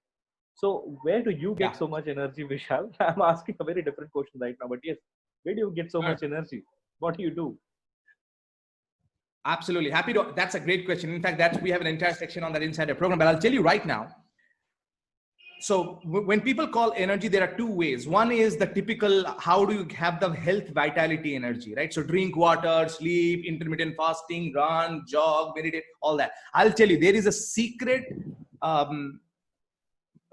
So where do you get so much energy, Vishal? I'm asking a very different question right now, but yes, where do you get so much energy? What do you do? Absolutely. Happy to. That's a great question. In fact, we have an entire section on that inside the program, but I'll tell you right now. So when people call energy, there are two ways. One is the typical, how do you have the health, vitality, energy, right? So drink water, sleep, intermittent fasting, run, jog, meditate, all that. I'll tell you, there is a secret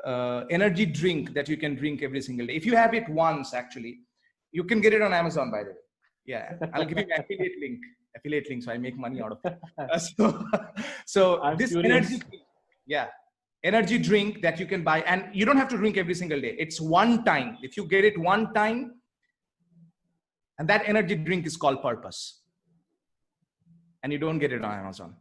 energy drink that you can drink every single day. If you have it once, actually, you can get it on Amazon, by the way. Yeah, I'll give you an affiliate link, so I make money out of it. So this energy drink that you can buy, and you don't have to drink every single day. It's one time. If you get it one time, and that energy drink is called Purpose, and you don't get it on Amazon.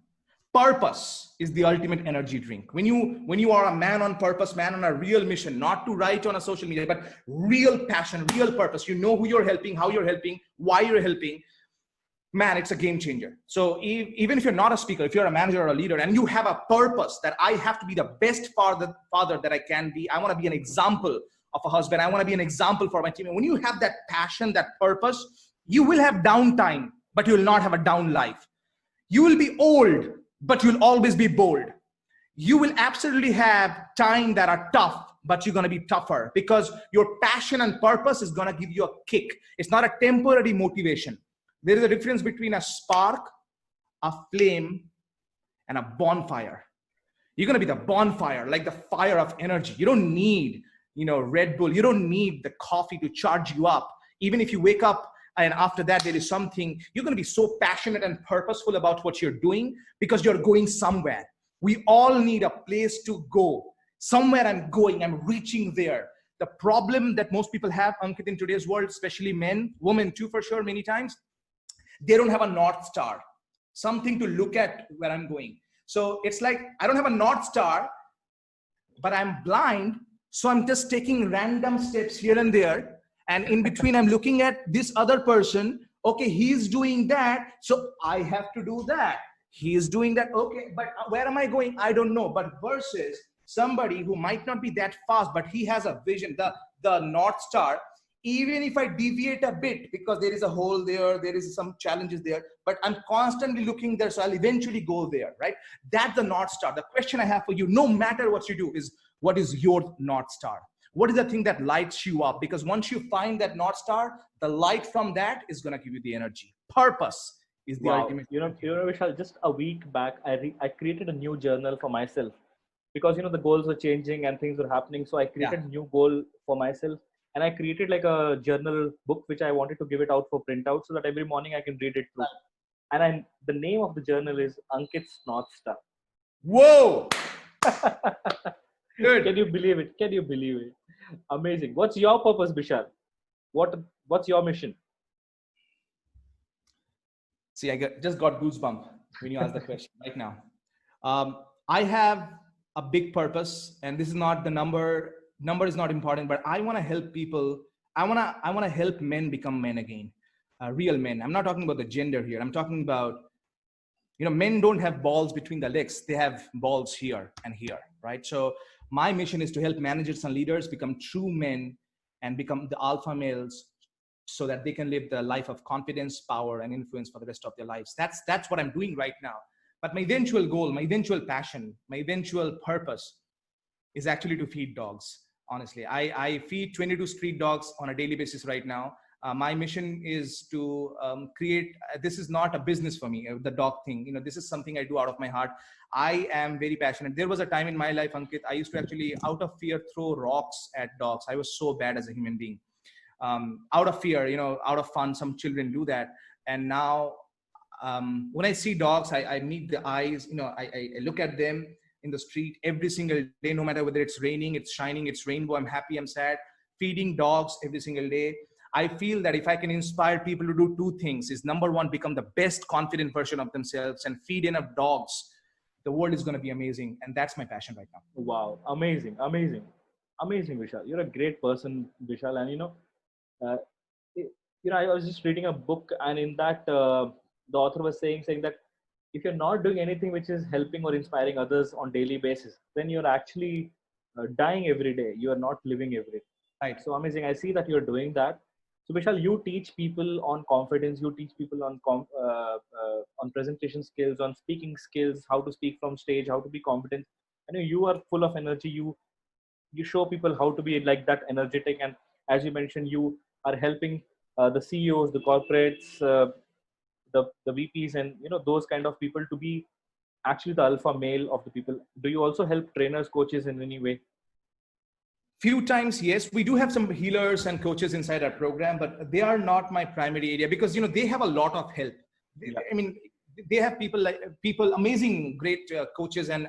Purpose is the ultimate energy drink. When you are a man on purpose, man on a real mission, not to write on a social media, but real passion, real purpose. You know who you're helping, how you're helping, why you're helping. man, it's a game changer. So even if you're not a speaker, if you're a manager or a leader and you have a purpose that I have to be the best father that I can be, I want to be an example of a husband, I want to be an example for my team. And when you have that passion, that purpose, you will have downtime, but you will not have a down life. You will be old, but you'll always be bold. You will absolutely have time that are tough, but you're going to be tougher because your passion and purpose is going to give you a kick. It's not a temporary motivation. There is a difference between a spark, a flame, and a bonfire. You're going to be the bonfire, like the fire of energy. You don't need, Red Bull. You don't need the coffee to charge you up. Even if you wake up and after that there is something, you're going to be so passionate and purposeful about what you're doing because you're going somewhere. We all need a place to go. Somewhere I'm going, I'm reaching there. The problem that most people have, Ankit, in today's world, especially men, women too for sure, many times, they don't have a North Star, something to look at where I'm going. So it's like, I don't have a North Star, but I'm blind. So I'm just taking random steps here and there. And in between, I'm looking at this other person. Okay, he's doing that. So I have to do that. He is doing that. Okay, but where am I going? I don't know. But versus somebody who might not be that fast, but he has a vision, the North Star. Even if I deviate a bit because there is a hole there, there is some challenges there, but I'm constantly looking there. So I'll eventually go there, right? That's the North Star. The question I have for you, no matter what you do, is what is your North Star? What is the thing that lights you up? Because once you find that North Star, the light from that is going to give you the energy. Purpose is the ultimate. Vishal, just a week back, I created a new journal for myself because, the goals were changing and things were happening. So I created a new goal for myself. And I created like a journal book, which I wanted to give it out for printout so that every morning I can read it through. And the name of the journal is Ankit's North Star. Whoa! Good. Can you believe it? Can you believe it? Amazing. What's your purpose, Vishal? What's your mission? See, just got goosebumps when you asked the question right now. I have a big purpose, and this is not the number is not important, but I want to help people. I want to help men become men again, real men. I'm not talking about the gender here. I'm talking about, men don't have balls between the legs. They have balls here and here, right? So my mission is to help managers and leaders become true men and become the alpha males so that they can live the life of confidence, power, and influence for the rest of their lives. That's what I'm doing right now. But my eventual goal, my eventual passion, my eventual purpose is actually to feed dogs. Honestly, I feed 22 street dogs on a daily basis right now. My mission is to create, this is not a business for me, the dog thing. This is something I do out of my heart. I am very passionate. There was a time in my life, Ankit, I used to actually, out of fear, throw rocks at dogs. I was so bad as a human being. Out of fear, out of fun, some children do that. And now when I see dogs, I meet the eyes, I look at them in the street every single day, no matter whether it's raining, it's shining, it's rainbow, I'm happy, I'm sad, feeding dogs every single day. I feel that if I can inspire people to do two things, is number one, become the best confident version of themselves and feed enough dogs, the world is going to be amazing. And that's my passion right now. Wow. Amazing. Amazing. Amazing, Vishal. You're a great person, Vishal. And, I was just reading a book, and in that, the author was saying that if you're not doing anything which is helping or inspiring others on daily basis, then you're actually dying every day. You are not living every day. Right. So amazing. I see that you're doing that. So Vishal, you teach people on confidence. You teach people on presentation skills, on speaking skills, how to speak from stage, how to be confident. I know you are full of energy. You show people how to be like that energetic. And as you mentioned, you are helping the CEOs, the corporates, the VPs, and those kind of people to be actually the alpha male of the people. Do you also help trainers, coaches in any way? Few times, yes. We do have some healers and coaches inside our program, but they are not my primary area because they have a lot of help. Yeah. I mean, they have people, amazing, great coaches and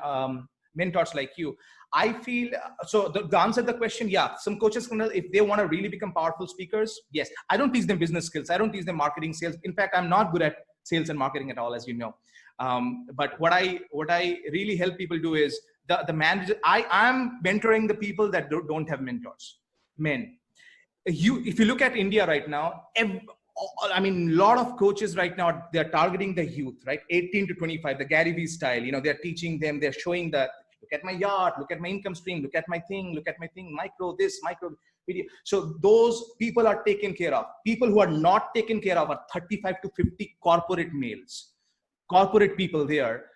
mentors like you. I feel so. The answer to the question, yeah, some coaches can, if they want to really become powerful speakers, yes. I don't teach them business skills. I don't teach them marketing, sales. In fact, I'm not good at sales and marketing at all, as you know. But what I really help people do is the manager. I am mentoring the people that don't have mentors, men. If you look at India right now, I mean, a lot of coaches right now, they're targeting the youth, right? 18 to 25, the Gary Vee style. They're teaching them, they're showing that, look at my yacht, look at my income stream, look at my thing, micro this, micro video. So those people are taken care of. People who are not taken care of are 35 to 50 corporate males, corporate people there.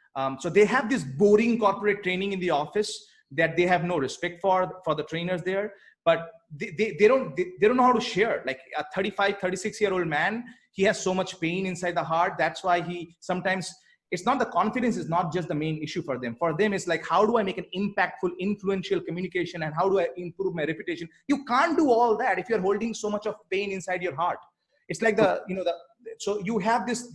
So they have this boring corporate training in the office that they have no respect for the trainers there. But they don't know how to share. Like a 35, 36-year-old man, he has so much pain inside the heart. That's why he sometimes, it's not the confidence is not just the main issue for them. For them, it's like, how do I make an impactful, influential communication, and how do I improve my reputation? You can't do all that if you're holding so much of pain inside your heart. It's like so you have this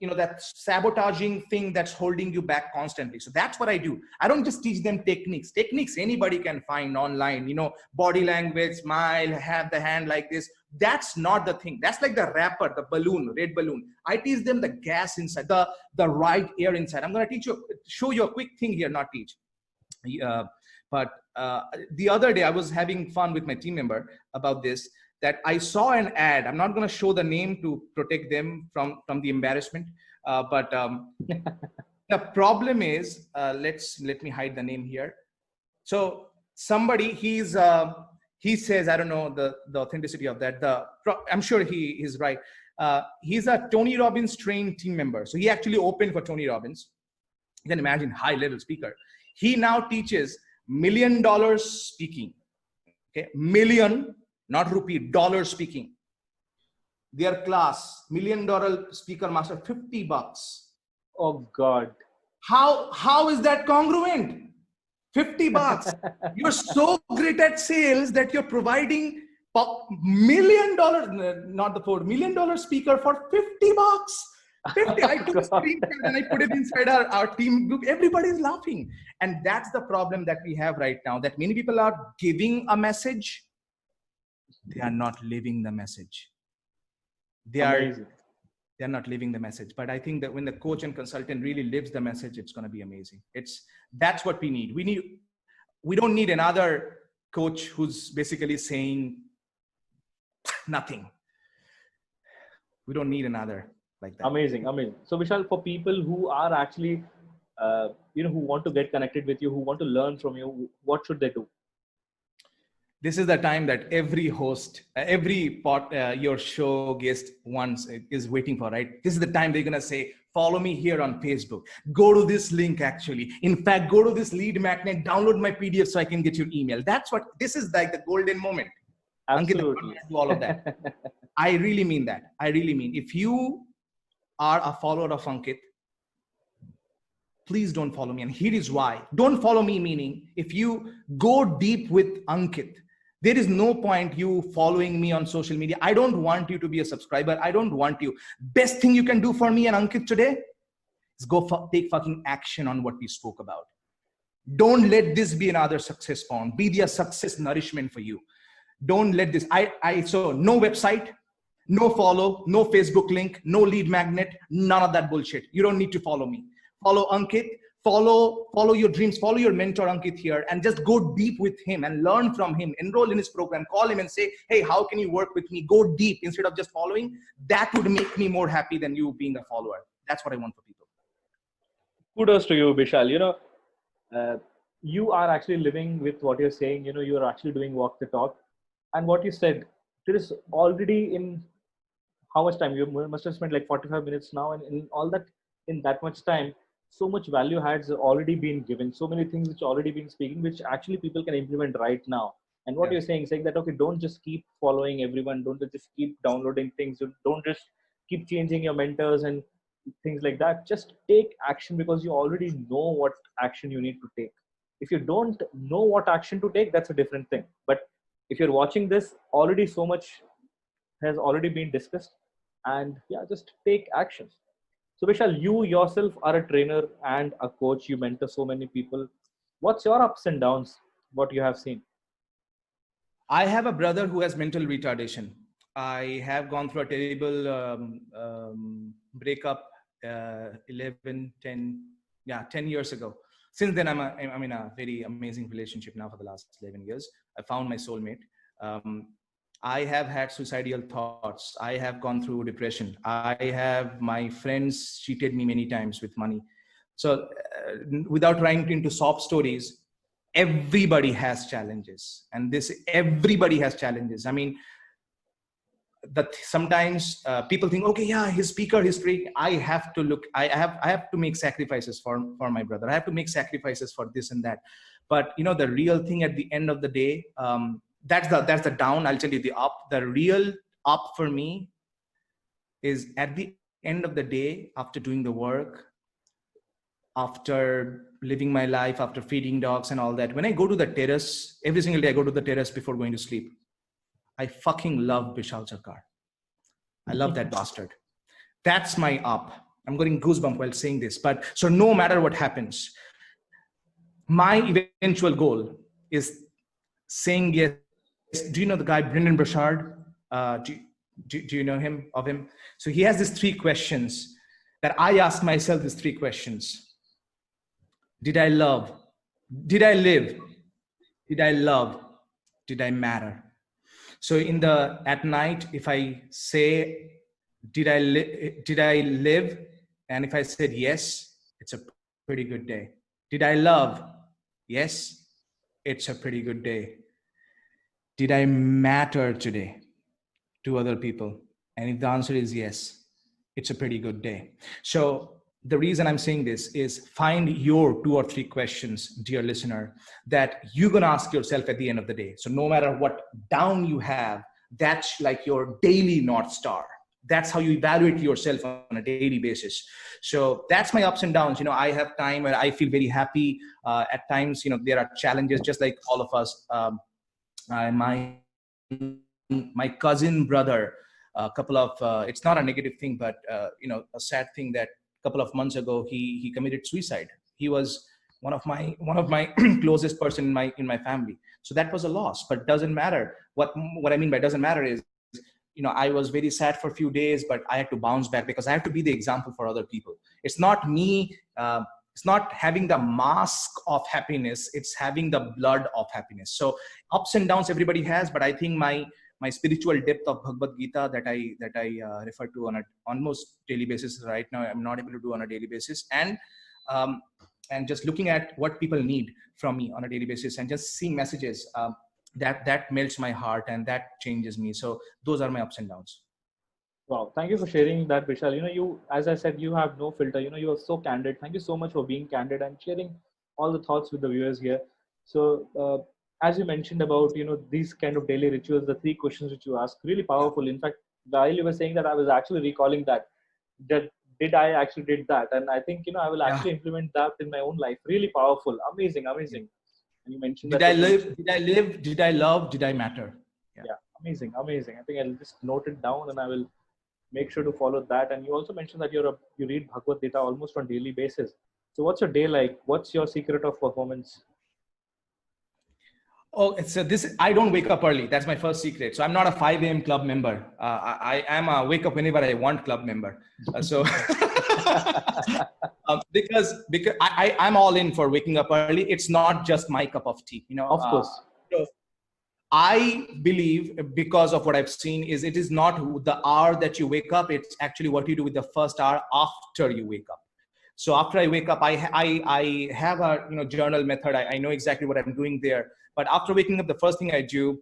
that sabotaging thing that's holding you back constantly. So that's what I do. I don't just teach them techniques. Techniques anybody can find online, body language, smile, have the hand like this. That's not the thing. That's like the wrapper, the balloon, red balloon. I teach them the gas inside, the right air inside. I'm going to show you a quick thing here, not teach. But the other day I was having fun with my team member about this, that I saw an ad. I'm not going to show the name to protect them from the embarrassment. But the problem is, let me hide the name here. So somebody, he says, I don't know the authenticity of that. I'm sure he is right. He's a Tony Robbins trained team member. So he actually opened for Tony Robbins. You can imagine, high level speaker. He now teaches $1 million speaking. Okay, million, not rupee, dollar speaking. Their class, $1 million speaker master, $50. Oh God. How is that congruent? $50. You're so great at sales that you're providing $1 million, not the $4 million speaker for $50. 50. I took a screenshot and I put it inside our team group. Everybody's laughing. And that's the problem that we have right now, that many people are giving a message. They are not living the message. They're not living the message. But I think that when the coach and consultant really lives the message, it's going to be amazing. That's what we need. We don't need another coach who's basically saying nothing. We don't need another like that. Amazing. So Vishal, for people who are actually, who want to get connected with you, who want to learn from you, what should they do? This is the time that every host, your show guest once is waiting for, right? This is the time they're going to say, follow me here on Facebook. Go to this link, actually. In fact, go to this lead magnet, download my PDF so I can get your email. This is like the golden moment. Absolutely. Do all of that. I really mean that. I really mean, if you are a follower of Ankit, please don't follow me. And here is why. Don't follow me, meaning if you go deep with Ankit, there is no point you following me on social media. I don't want you to be a subscriber. I don't want you. Best thing you can do for me and Ankit today is take fucking action on what we spoke about. Don't let this be another success pound. Be the success nourishment for you. Don't let this. So no website, no follow, no Facebook link, no lead magnet, none of that bullshit. You don't need to follow me. Follow Ankit. Follow your dreams, follow your mentor Ankit here, and just go deep with him and learn from him. Enroll in his program, call him and say, hey, how can you work with me? Go deep instead of just following. That would make me more happy than you being a follower. That's what I want for people. Kudos to you, Vishal. You are actually living with what you're saying. You're actually doing walk the talk. And what you said, there is already in how much time? You must have spent like 45 minutes now, and in that much time, so much value has already been given, so many things which already been speaking, which actually people can implement right now. And what you're saying that, okay, don't just keep following everyone. Don't just keep downloading things. Don't just keep changing your mentors and things like that. Just take action, because you already know what action you need to take. If you don't know what action to take, that's a different thing. But if you're watching this, already so much has already been discussed, and just take actions. So Vishal, you yourself are a trainer and a coach. You mentor so many people. What's your ups and downs? What you have seen? I have a brother who has mental retardation. I have gone through a terrible breakup 10 years ago. Since then, I'm in a very amazing relationship now for the last 11 years. I found my soulmate. I have had suicidal thoughts. I have gone through depression. I have, my friends cheated me many times with money. So, without trying into sob stories, everybody has challenges, and this everybody has challenges. I mean, that sometimes people think, okay, yeah, his speaker history. I have to look. I have to make sacrifices for my brother. I have to make sacrifices for this and that. But you know, the real thing at the end of the day, that's the down. I'll tell you the up. The real up for me is at the end of the day, after doing the work, after living my life, after feeding dogs and all that. When I go to the terrace, every single day I go to the terrace before going to sleep. I fucking love Vishal Sarkar. I love that bastard. That's my up. I'm getting goosebumps while saying this. But so no matter what happens, my eventual goal is saying yes. Do you know the guy Brendan Burchard? Do you know him of him? So he has these 3 questions that I ask myself. These 3 questions: Did I love? Did I live? Did I love? Did I matter? So at night, if I say, did I live? And if I said yes, it's a pretty good day. Did I love? Yes, it's a pretty good day. Did I matter today to other people? And if the answer is yes, it's a pretty good day. So the reason I'm saying this is find your 2 or 3 questions, dear listener, that you're going to ask yourself at the end of the day. So no matter what down you have, that's like your daily North Star. That's how you evaluate yourself on a daily basis. So that's my ups and downs. You know, I have time where I feel very happy. At times, you know, there are challenges just like all of us. My cousin brother, a couple of, it's not a negative thing, but, you know, a sad thing that a couple of months ago, he committed suicide. He was one of my closest person in my family. So that was a loss, but doesn't matter. What I mean by doesn't matter is, you know, I was very sad for a few days, but I had to bounce back because I have to be the example for other people. It's not me. It's not having the mask of happiness. It's having the blood of happiness. So ups and downs everybody has, but I think my spiritual depth of Bhagavad Gita that I refer to on a almost daily basis right now, I'm not able to do on a daily basis, and just looking at what people need from me on a daily basis and just seeing messages, that melts my heart and that changes me. So those are my ups and downs. Wow, thank you for sharing that, Vishal. You know, you, as I said, you have no filter. You know, you are so candid. Thank you so much for being candid and sharing all the thoughts with the viewers here. So, as you mentioned about, you know, these kind of daily rituals, the 3 questions which you ask, really powerful. In fact, while you were saying that, I was actually recalling that did I actually did that, and I think, you know, I will actually implement that in my own life. Really powerful, amazing. And you mentioned did that. I live? Did I live? Did I love? Did I matter? Yeah, amazing. I think I'll just note it down and I will make sure to follow that. And you also mentioned that you read Bhagavad Gita almost on daily basis. So what's your day like? What's your secret of performance? Oh, so this, I don't wake up early. That's my first secret. So I'm not a 5 a.m. club member. I am a wake up whenever I want club member. Because I'm all in for waking up early. It's not just my cup of tea, you know. Of course. So I believe, because of what I've seen, is it is not the hour that you wake up. It's actually what you do with the first hour after you wake up. So after I wake up, I have a, you know, journal method. I know exactly what I'm doing there. But after waking up, the first thing I do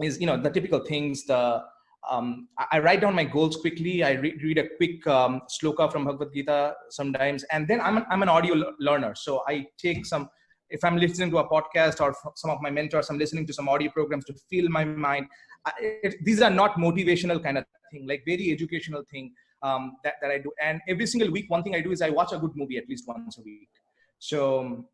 is, you know, the typical things. I write down my goals quickly. I read a quick sloka from Bhagavad Gita sometimes, and then I'm an audio learner. So I take some. If I'm listening to a podcast or some of my mentors, I'm listening to some audio programs to fill my mind. These are not motivational kind of thing, like very educational thing that I do. And every single week, one thing I do is I watch a good movie at least once a week. So,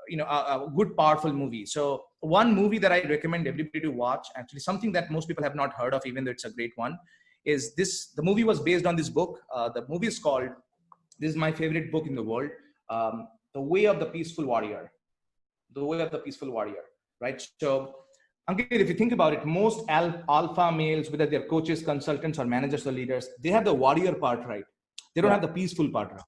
you know, a good, powerful movie. So one movie that I recommend everybody to watch, actually something that most people have not heard of, even though it's a great one, is this. The movie was based on this book. The movie is called, this is my favorite book in the world, The Way of the Peaceful Warrior. The Way of the Peaceful Warrior, right? So, Ankit, if you think about it, most alpha males, whether they're coaches, consultants, or managers or leaders, they have the warrior part, right? They don't have the peaceful part, right?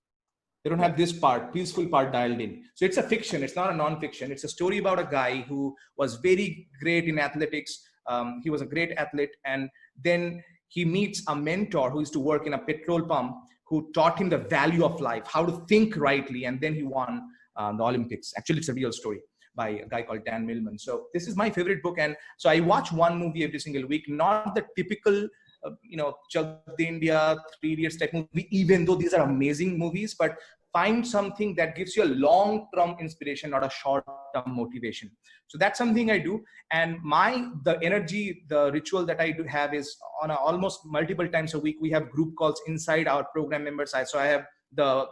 They don't have this part, peaceful part dialed in. So it's a fiction. It's not a non-fiction. It's a story about a guy who was very great in athletics, He was a great athlete. And then he meets a mentor who used to work in a petrol pump, who taught him the value of life, how to think rightly. And then he won the Olympics. Actually, it's a real story by a guy called Dan Millman. So this is my favorite book. And so I watch one movie every single week, not the typical, Chak De India, Three Idiots type movie, even though these are amazing movies, but find something that gives you a long-term inspiration, not a short-term motivation. So that's something I do. And the energy, the ritual that I do have is on almost multiple times a week. We have group calls inside our program members. So I have the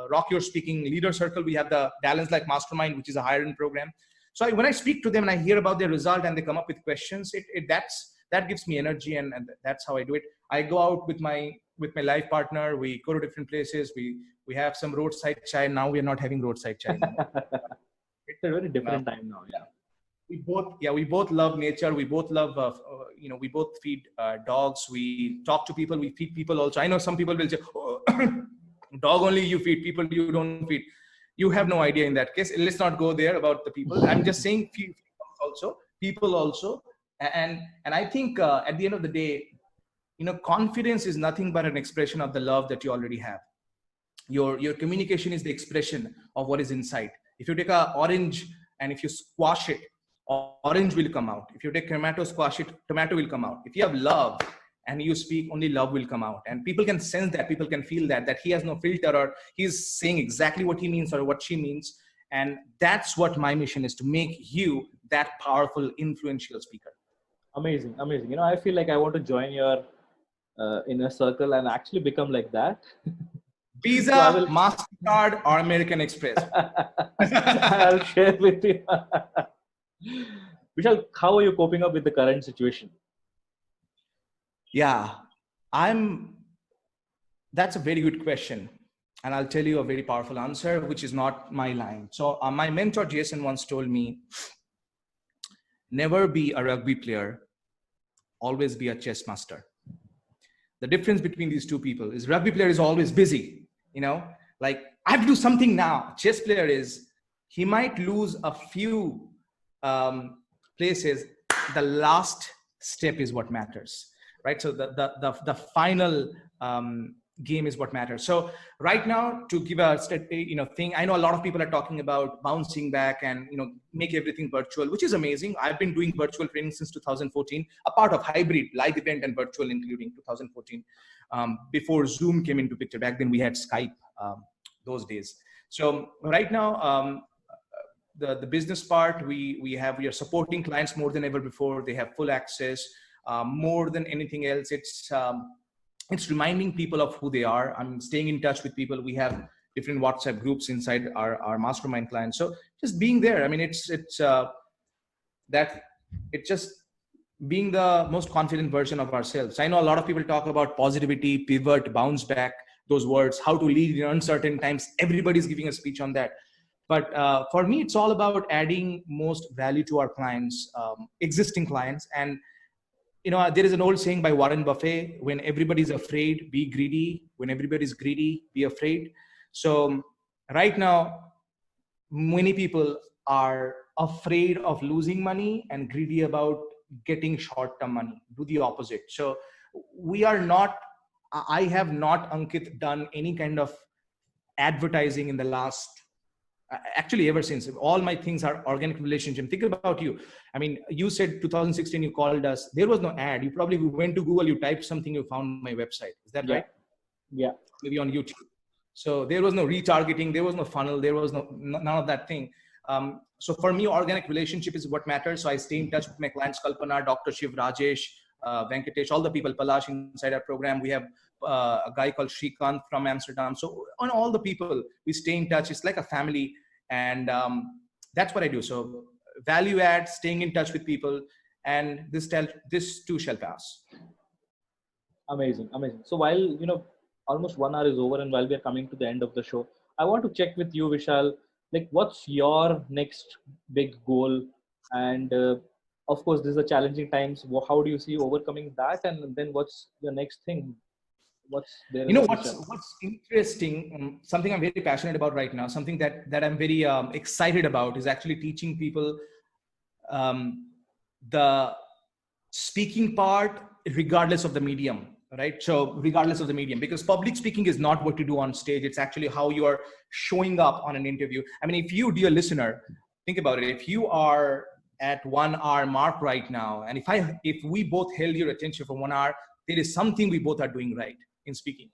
Rock Your Speaking Leader Circle. We have the Balance Life Mastermind, which is a higher end program. So when I speak to them and I hear about their result and they come up with questions, that gives me energy, and that's how I do it. I go out with my life partner. We go to different places. We have some roadside chai. Now we are not having roadside chai. It's a very different time now. Yeah. We both love nature. We both love, we both feed dogs. We talk to people. We feed people also. I know some people will say, oh, dog only you feed, people you don't feed. You have no idea in that case. Let's not go there about the people. I'm just saying people also. And I think at the end of the day, confidence is nothing but an expression of the love that you already have. Your communication is the expression of what is inside. If you take an orange and if you squash it, orange will come out. If you take tomato, squash it, tomato will come out. If you have love and you speak, only love will come out. And people can sense that, people can feel that he has no filter, or he's saying exactly what he means or what she means. And that's what my mission is, to make you that powerful, influential speaker. Amazing. I feel like I want to join your inner circle and actually become like that. Visa, so MasterCard, or American Express. I'll share with you. Vishal, how are you coping up with the current situation? Yeah, that's a very good question. And I'll tell you a very powerful answer, which is not my line. So my mentor, Jason, once told me, never be a rugby player, always be a chess master. The difference between these two people is rugby player is always busy, like I have to do something now. Chess player is, he might lose a few places. The last step is what matters, right? So the final game is what matters. So right now, to give a thing, I know a lot of people are talking about bouncing back and make everything virtual, which is amazing. I've been doing virtual training since 2014, a part of hybrid, live event and virtual, including 2014, before Zoom came into picture. Back then we had Skype those days. So right now, the business part, we are supporting clients more than ever before. They have full access. More than anything else, it's reminding people of who they are. I'm staying in touch with people. We have different WhatsApp groups inside our mastermind clients. So just being there. I mean, it's just being the most confident version of ourselves. I know a lot of people talk about positivity, pivot, bounce back, those words, how to lead in uncertain times. Everybody's giving a speech on that. But for me, it's all about adding most value to our clients, existing clients. And there is an old saying by Warren Buffett: when everybody's afraid, be greedy. When everybody's greedy, be afraid. So right now, many people are afraid of losing money and greedy about getting short-term money. Do the opposite. So I have not, Ankit, done any kind of advertising in the last, actually ever since. All my things are organic relationship. Think about you. I mean, you said 2016 you called us. There was no ad. You probably went to Google, you typed something, you found my website. Is that right? Yeah. Maybe on YouTube. So there was no retargeting. There was no funnel. There was none of that thing. So for me, organic relationship is what matters. So I stay in touch with my clients, Kalpana, Dr. Shiv, Rajesh, Venkatesh, all the people, Palash inside our program. We have a guy called Shrikant from Amsterdam. So on all the people, we stay in touch. It's like a family. And that's what I do. So value add, staying in touch with people, and this too shall pass. Amazing. So while, almost 1 hour is over, and while we are coming to the end of the show, I want to check with you, Vishal, like what's your next big goal? And of course, these are challenging times. How do you see overcoming that? And then what's the next thing? What's there? What's interesting, something I'm very passionate about right now, something that I'm very excited about, is actually teaching people the speaking part, regardless of the medium, right? So regardless of the medium, because public speaking is not what you do on stage. It's actually how you are showing up on an interview. I mean, if you, dear listener, think about it. If you are at 1 hour mark right now, and if we both held your attention for 1 hour, there is something we both are doing right in speaking.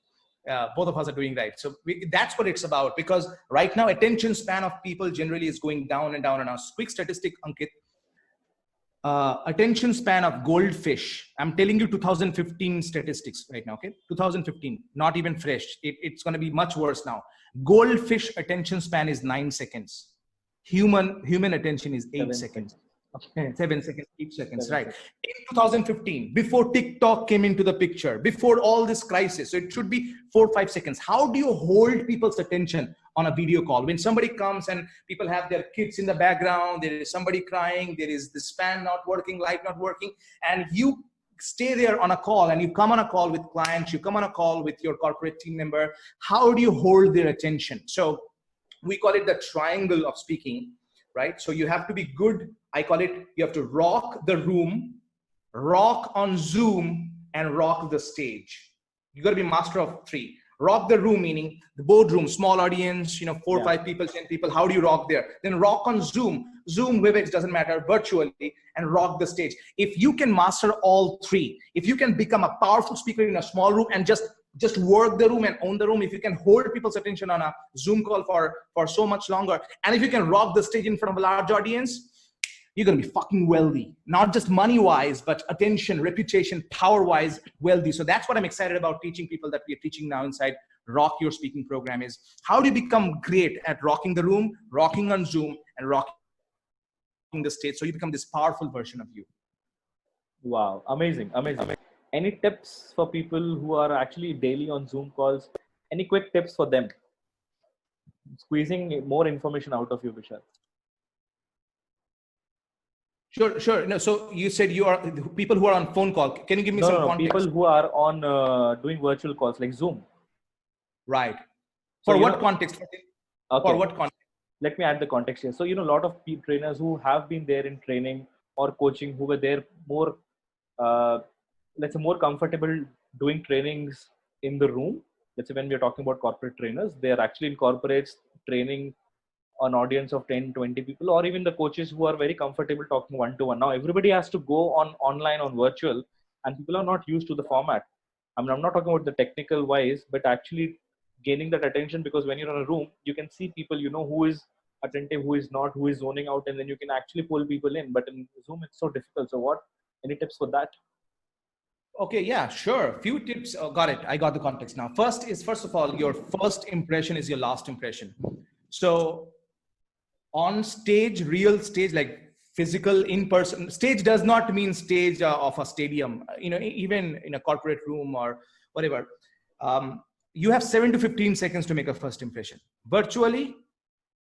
Both of us are doing right. So that's what it's about, because right now attention span of people generally is going down and down. And a quick statistic, Ankit, attention span of goldfish. I'm telling you 2015 statistics right now, okay? 2015, not even fresh. It's going to be much worse now. Goldfish attention span is 9 seconds. Human attention is 8 seconds. Okay. 7 seconds, 8 seconds, right? In 2015, before TikTok came into the picture, before all this crisis, so it should be 4 or 5 seconds. How do you hold people's attention on a video call? When somebody comes and people have their kids in the background, there is somebody crying, there is the span not working, light not working, and you stay there on a call, and you come on a call with clients, you come on a call with your corporate team member, how do you hold their attention? So we call it the triangle of speaking, right? So you have to be good. I call it, you have to rock the room, rock on Zoom, and rock the stage. You got to be master of 3. Rock the room, meaning the boardroom, small audience, 4 or 5 people, 10 people. How do you rock there? Then rock on Zoom, WebEx, doesn't matter, virtually, and rock the stage. If you can master all 3, if you can become a powerful speaker in a small room and just work the room and own the room, if you can hold people's attention on a Zoom call for so much longer, and if you can rock the stage in front of a large audience, you're going to be fucking wealthy. Not just money-wise, but attention, reputation, power-wise, wealthy. So that's what I'm excited about teaching people, that we are teaching now inside Rock Your Speaking program, is how do you become great at rocking the room, rocking on Zoom, and rocking the stage, so you become this powerful version of you. Wow, amazing. Any tips for people who are actually daily on Zoom calls? Any quick tips for them? Squeezing more information out of you, Vishal. Sure. No, so you said you are people who are on phone call. Can you give me some context? People who are on doing virtual calls like Zoom. Right. For what context? Okay. For what context? Let me add the context here. So, a lot of trainers who have been there in training or coaching, who were there more, let's say, more comfortable doing trainings in the room. Let's say when we're talking about corporate trainers, they are actually in corporates training an audience of 10, 20 people, or even the coaches who are very comfortable talking one-to-one. Now, everybody has to go online on virtual, and people are not used to the format. I mean, I'm not talking about the technical wise, but actually gaining that attention, because when you're in a room, you can see people, who is attentive, who is not, who is zoning out, and then you can actually pull people in. But in Zoom, it's so difficult. So any tips for that? Okay, yeah, sure. Few tips. Oh, got it. I got the context now. First of all, your first impression is your last impression. So on stage, real stage, like physical in-person stage, does not mean stage of a stadium, even in a corporate room or whatever. You have 7 to 15 seconds to make a first impression. Virtually,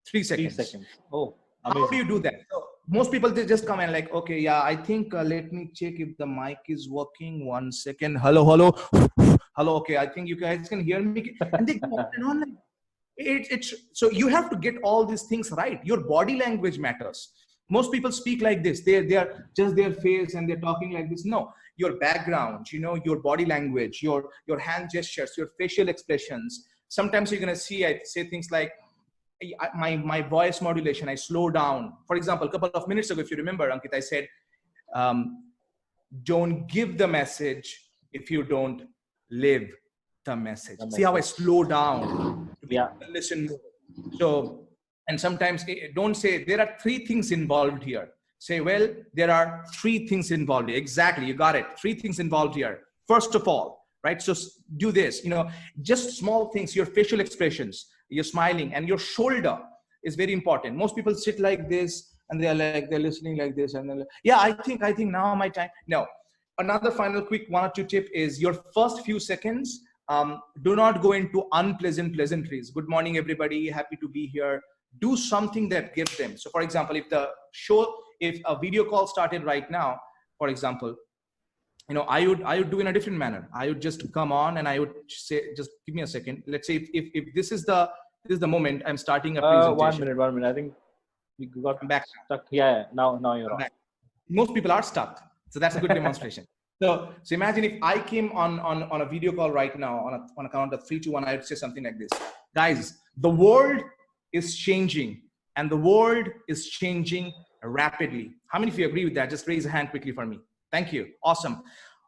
3 seconds. 3 seconds. Oh, amazing. How do you do that? So most people, they just come and like, okay, yeah, I think let me check if the mic is working. 1 second. Hello. Okay, I think you guys can hear me. And they go on and on. So you have to get all these things right. Your body language matters. Most people speak like this. They are just their face and they're talking like this. No, your background, your body language, your hand gestures, your facial expressions. Sometimes you're going to see, I say things like, my voice modulation, I slow down. For example, a couple of minutes ago, if you remember, Ankit, I said, don't give the message if you don't live the message. See how I slow down to listen. So, and sometimes don't say there are 3 things involved here. Say, well, there are 3 things involved. Exactly. You got it. 3 things involved here. First of all, right? So do this, just small things, your facial expressions, you're smiling, and your shoulder is very important. Most people sit like this and they're listening like this. And they're like, yeah, I think now my time. No. Another final quick 1 or 2 tip is your first few seconds. Do not go into unpleasant pleasantries. Good morning, everybody. Happy to be here. Do something that gives them. So for example, if a video call started right now, for example, I would do in a different manner. I would just come on and I would say, just give me a second. Let's say if this is the moment I'm starting a presentation. 1 minute. I think we got back. Stuck. Yeah. Now you're on. Most people are stuck. So that's a good demonstration. So imagine if I came on a video call right now on a count of 3, 2, 1, I would say something like this. Guys, the world is changing, and the world is changing rapidly. How many of you agree with that? Just raise a hand quickly for me. Thank you. Awesome.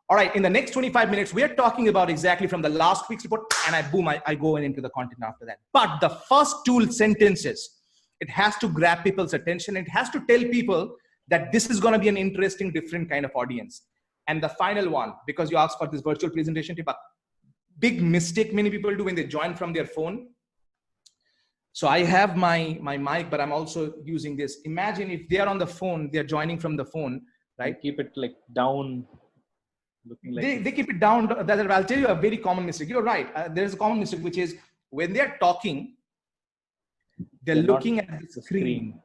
All right. In the next 25 minutes, we are talking about exactly from the last week's report, and I go into the content after that. But the first 2 sentences, it has to grab people's attention. It has to tell people that this is going to be an interesting, different kind of audience. And the final one, because you asked for this virtual presentation tip, a big mistake many people do when they join from their phone. So I have my mic, but I'm also using this. Imagine if they are on the phone, they're joining from the phone, right? Keep it like down, looking like they keep it down. I'll tell you a very common mistake. You're right. There's a common mistake, which is when they're talking, they're looking at the screen.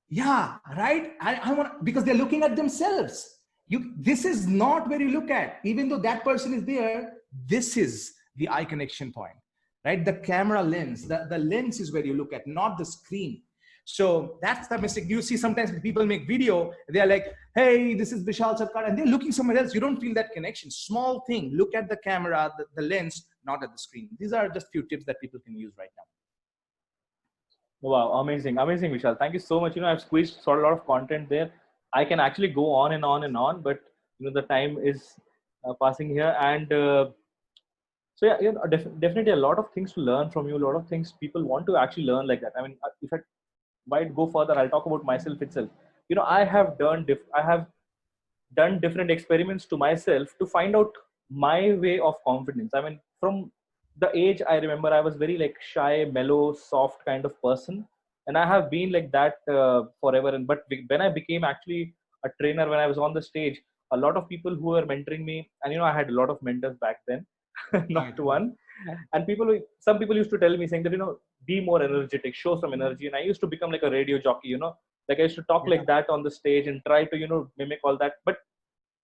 Yeah, right. I want, because they're looking at themselves. This is not where you look at. Even though that person is there, this is the eye connection point, right? The camera lens, the lens is where you look at, not the screen. So that's the mistake. You see sometimes people make video, they're like, hey, this is Vishal Sarkar, and they're looking somewhere else. You don't feel that connection. Small thing, look at the camera, the lens, not at the screen. These are just few tips that people can use right now. Wow, amazing, Vishal. Thank you so much. I've squeezed sort of a lot of content there. I can actually go on and on and on, but the time is passing here, and so yeah, definitely a lot of things to learn from you. A lot of things people want to actually learn like that. I mean, if I might go further, I'll talk about myself itself. I have done different experiments to myself to find out my way of confidence. I mean, from the age I remember, I was very like shy, mellow, soft kind of person, and I have been like that forever. And but when I became actually a trainer, when I was on the stage, a lot of people who were mentoring me, and I had a lot of mentors back then, not one. And some people used to tell me saying that be more energetic, show some energy, and I used to become like a radio jockey, like I used to talk like that on the stage and try to mimic all that. But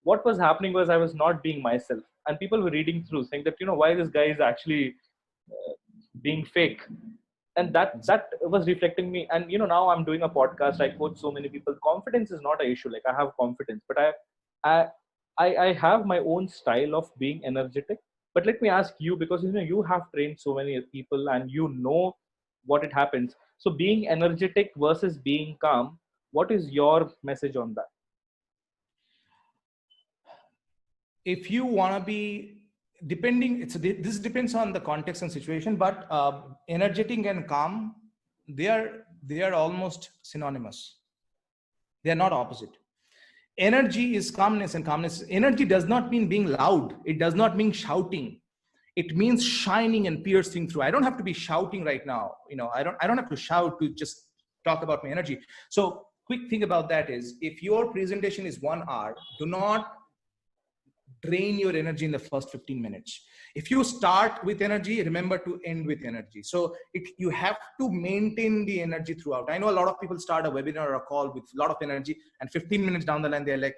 what was happening was I was not being myself, and people were reading through saying that why this guy is actually being fake, and that was reflecting me. And now I'm doing a podcast, I coach so many people. Confidence is not an issue. Like, I have confidence, but I have my own style of being energetic. But let me ask you, because you have trained so many people and what it happens. So being energetic versus being calm, what is your message on that? If you want to be this depends on the context and situation, but energetic and calm, they are almost synonymous. They are not opposite. Energy is calmness, and calmness. Energy does not mean being loud. It does not mean shouting. It means shining and piercing through. I don't have to be shouting right now. I don't have to shout to just talk about my energy. So quick thing about that is, if your presentation is 1 hour, do not drain your energy in the first 15 minutes. If you start with energy, remember to end with energy. So you have to maintain the energy throughout. I know a lot of people start a webinar or a call with a lot of energy, and 15 minutes down the line, they're like,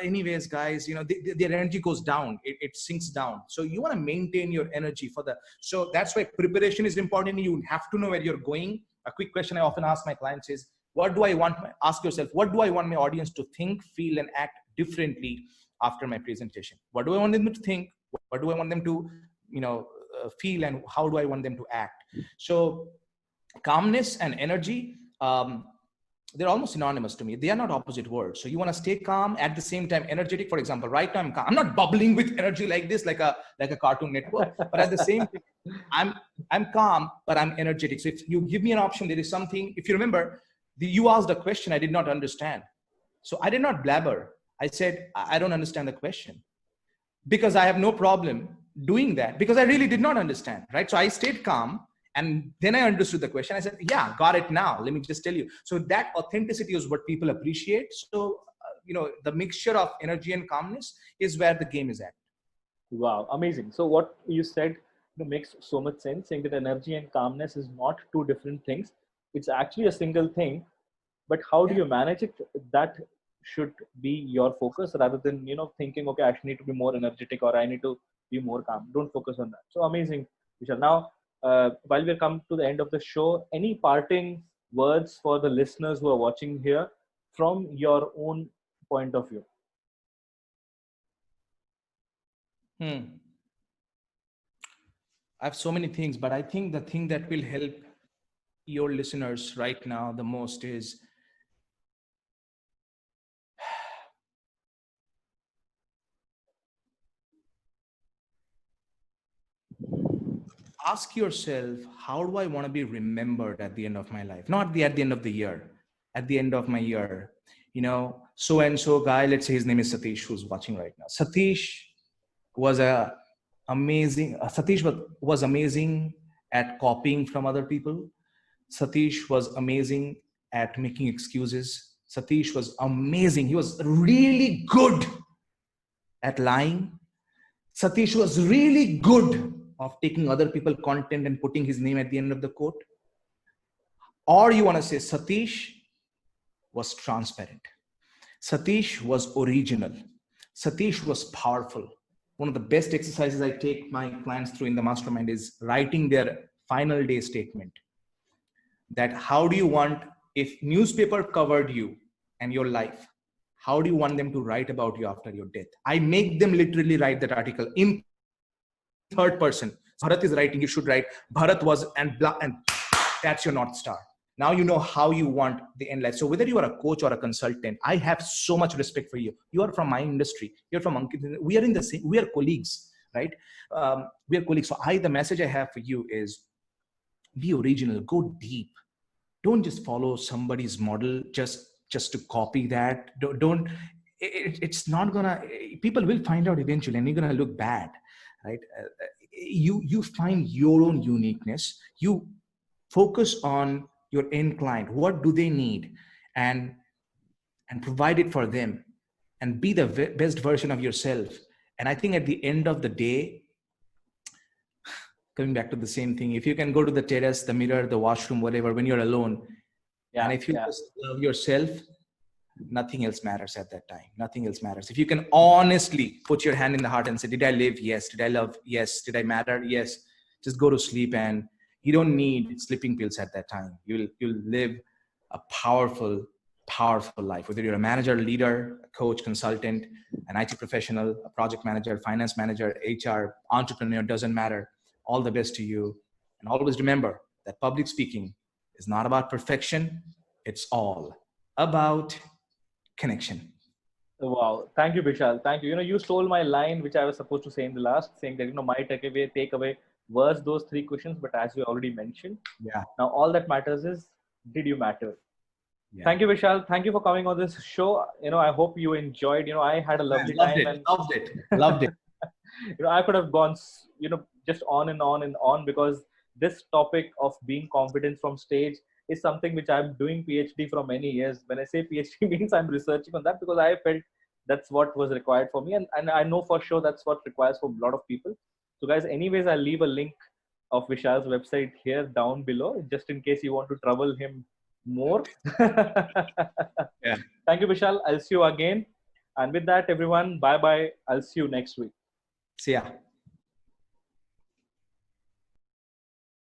anyways, guys, their energy goes down. It sinks down. So you want to maintain your energy so that's why preparation is important. You have to know where you're going. A quick question I often ask my clients is, ask yourself, what do I want my audience to think, feel, and act differently after my presentation? What do I want them to think? What do I want them to feel, and how do I want them to act? So calmness and energy, they're almost synonymous to me. They are not opposite words. So you want to stay calm, at the same time energetic. For example, right now I'm not bubbling with energy like this, like a Cartoon Network, but at the same time I'm calm, but I'm energetic. So if you give me an option, there is something. If you remember, you asked a question I did not understand, so I did not blabber. I said, I don't understand the question, because I have no problem doing that, because I really did not understand, right? So I stayed calm, and then I understood the question. I said, yeah, got it now. Let me just tell you. So that authenticity is what people appreciate. So, the mixture of energy and calmness is where the game is at. Wow, amazing. So what you said makes so much sense, saying that energy and calmness is not two different things. It's actually a single thing. But how do you manage it? That should be your focus, rather than thinking, okay, I actually need to be more energetic, or I need to be more calm. Don't focus on that. So amazing, Vishal. Now, while we come to the end of the show, any parting words for the listeners who are watching here from your own point of view? Hmm. I have so many things, but I think the thing that will help your listeners right now the most is ask yourself, how do I want to be remembered at the end of my life? Not at the end of the year, at the end of my year. You know, so and so guy, let's say his name is Satish, who's watching right now. Was a Satish was amazing at copying from other people. Satish was amazing at making excuses. Satish was amazing. He was really good at lying. Satish was really good of taking other people content and putting his name at the end of the quote. Or you want to say Satish was transparent. Satish was original. Satish was powerful. One of the best exercises I take my clients through in the mastermind is writing their final day statement. That how do you want, if newspaper covered you and your life, how do you want them to write about you after your death? I make them literally write that article in third person. Bharat is writing, you should write Bharat was and blah, and that's your North Star. Now you know how you want the end life. So whether you are a coach or a consultant, I have so much respect for you. You are from my industry. You're from Ankit. We are in the same, we are colleagues, right? We are colleagues. So the message I have for you is be original, go deep. Don't just follow somebody's model just to copy that. Don't it's not gonna, people will find out eventually and you're gonna look bad, right? You find your own uniqueness. You focus on your end client. What do they need? And provide it for them and be the best version of yourself. And I think at the end of the day, coming back to the same thing, if you can go to the terrace, the mirror, the washroom, whatever, when you're alone, and if you just love yourself, nothing else matters at that time. Nothing else matters. If you can honestly put your hand in the heart and say, did I live? Yes. Did I love? Yes. Did I matter? Yes. Just go to sleep, and you don't need sleeping pills at that time. You'll live a powerful life, whether you're a manager, leader, a coach, consultant, an IT professional, a project manager, finance manager, HR, entrepreneur, doesn't matter. All the best to you. And always remember that public speaking is not about perfection. It's all about connection. Wow. Thank you, Vishal. Thank you. You stole my line, which I was supposed to say in the last, saying that, my takeaway was those three questions. But as you already mentioned, now all that matters is, did you matter? Yeah. Thank you, Vishal. Thank you for coming on this show. I hope you enjoyed. I had a lovely time. Loved it. I could have gone, just on and on and on, because this topic of being confident from stage is something which I'm doing PhD for many years. When I say PhD means I'm researching on that, because I felt that's what was required for me. And I know for sure that's what requires for a lot of people. So guys, anyways, I'll leave a link of Vishal's website here down below, just in case you want to trouble him more. Yeah. Thank you, Vishal. I'll see you again. And with that, everyone, bye-bye. I'll see you next week. See ya.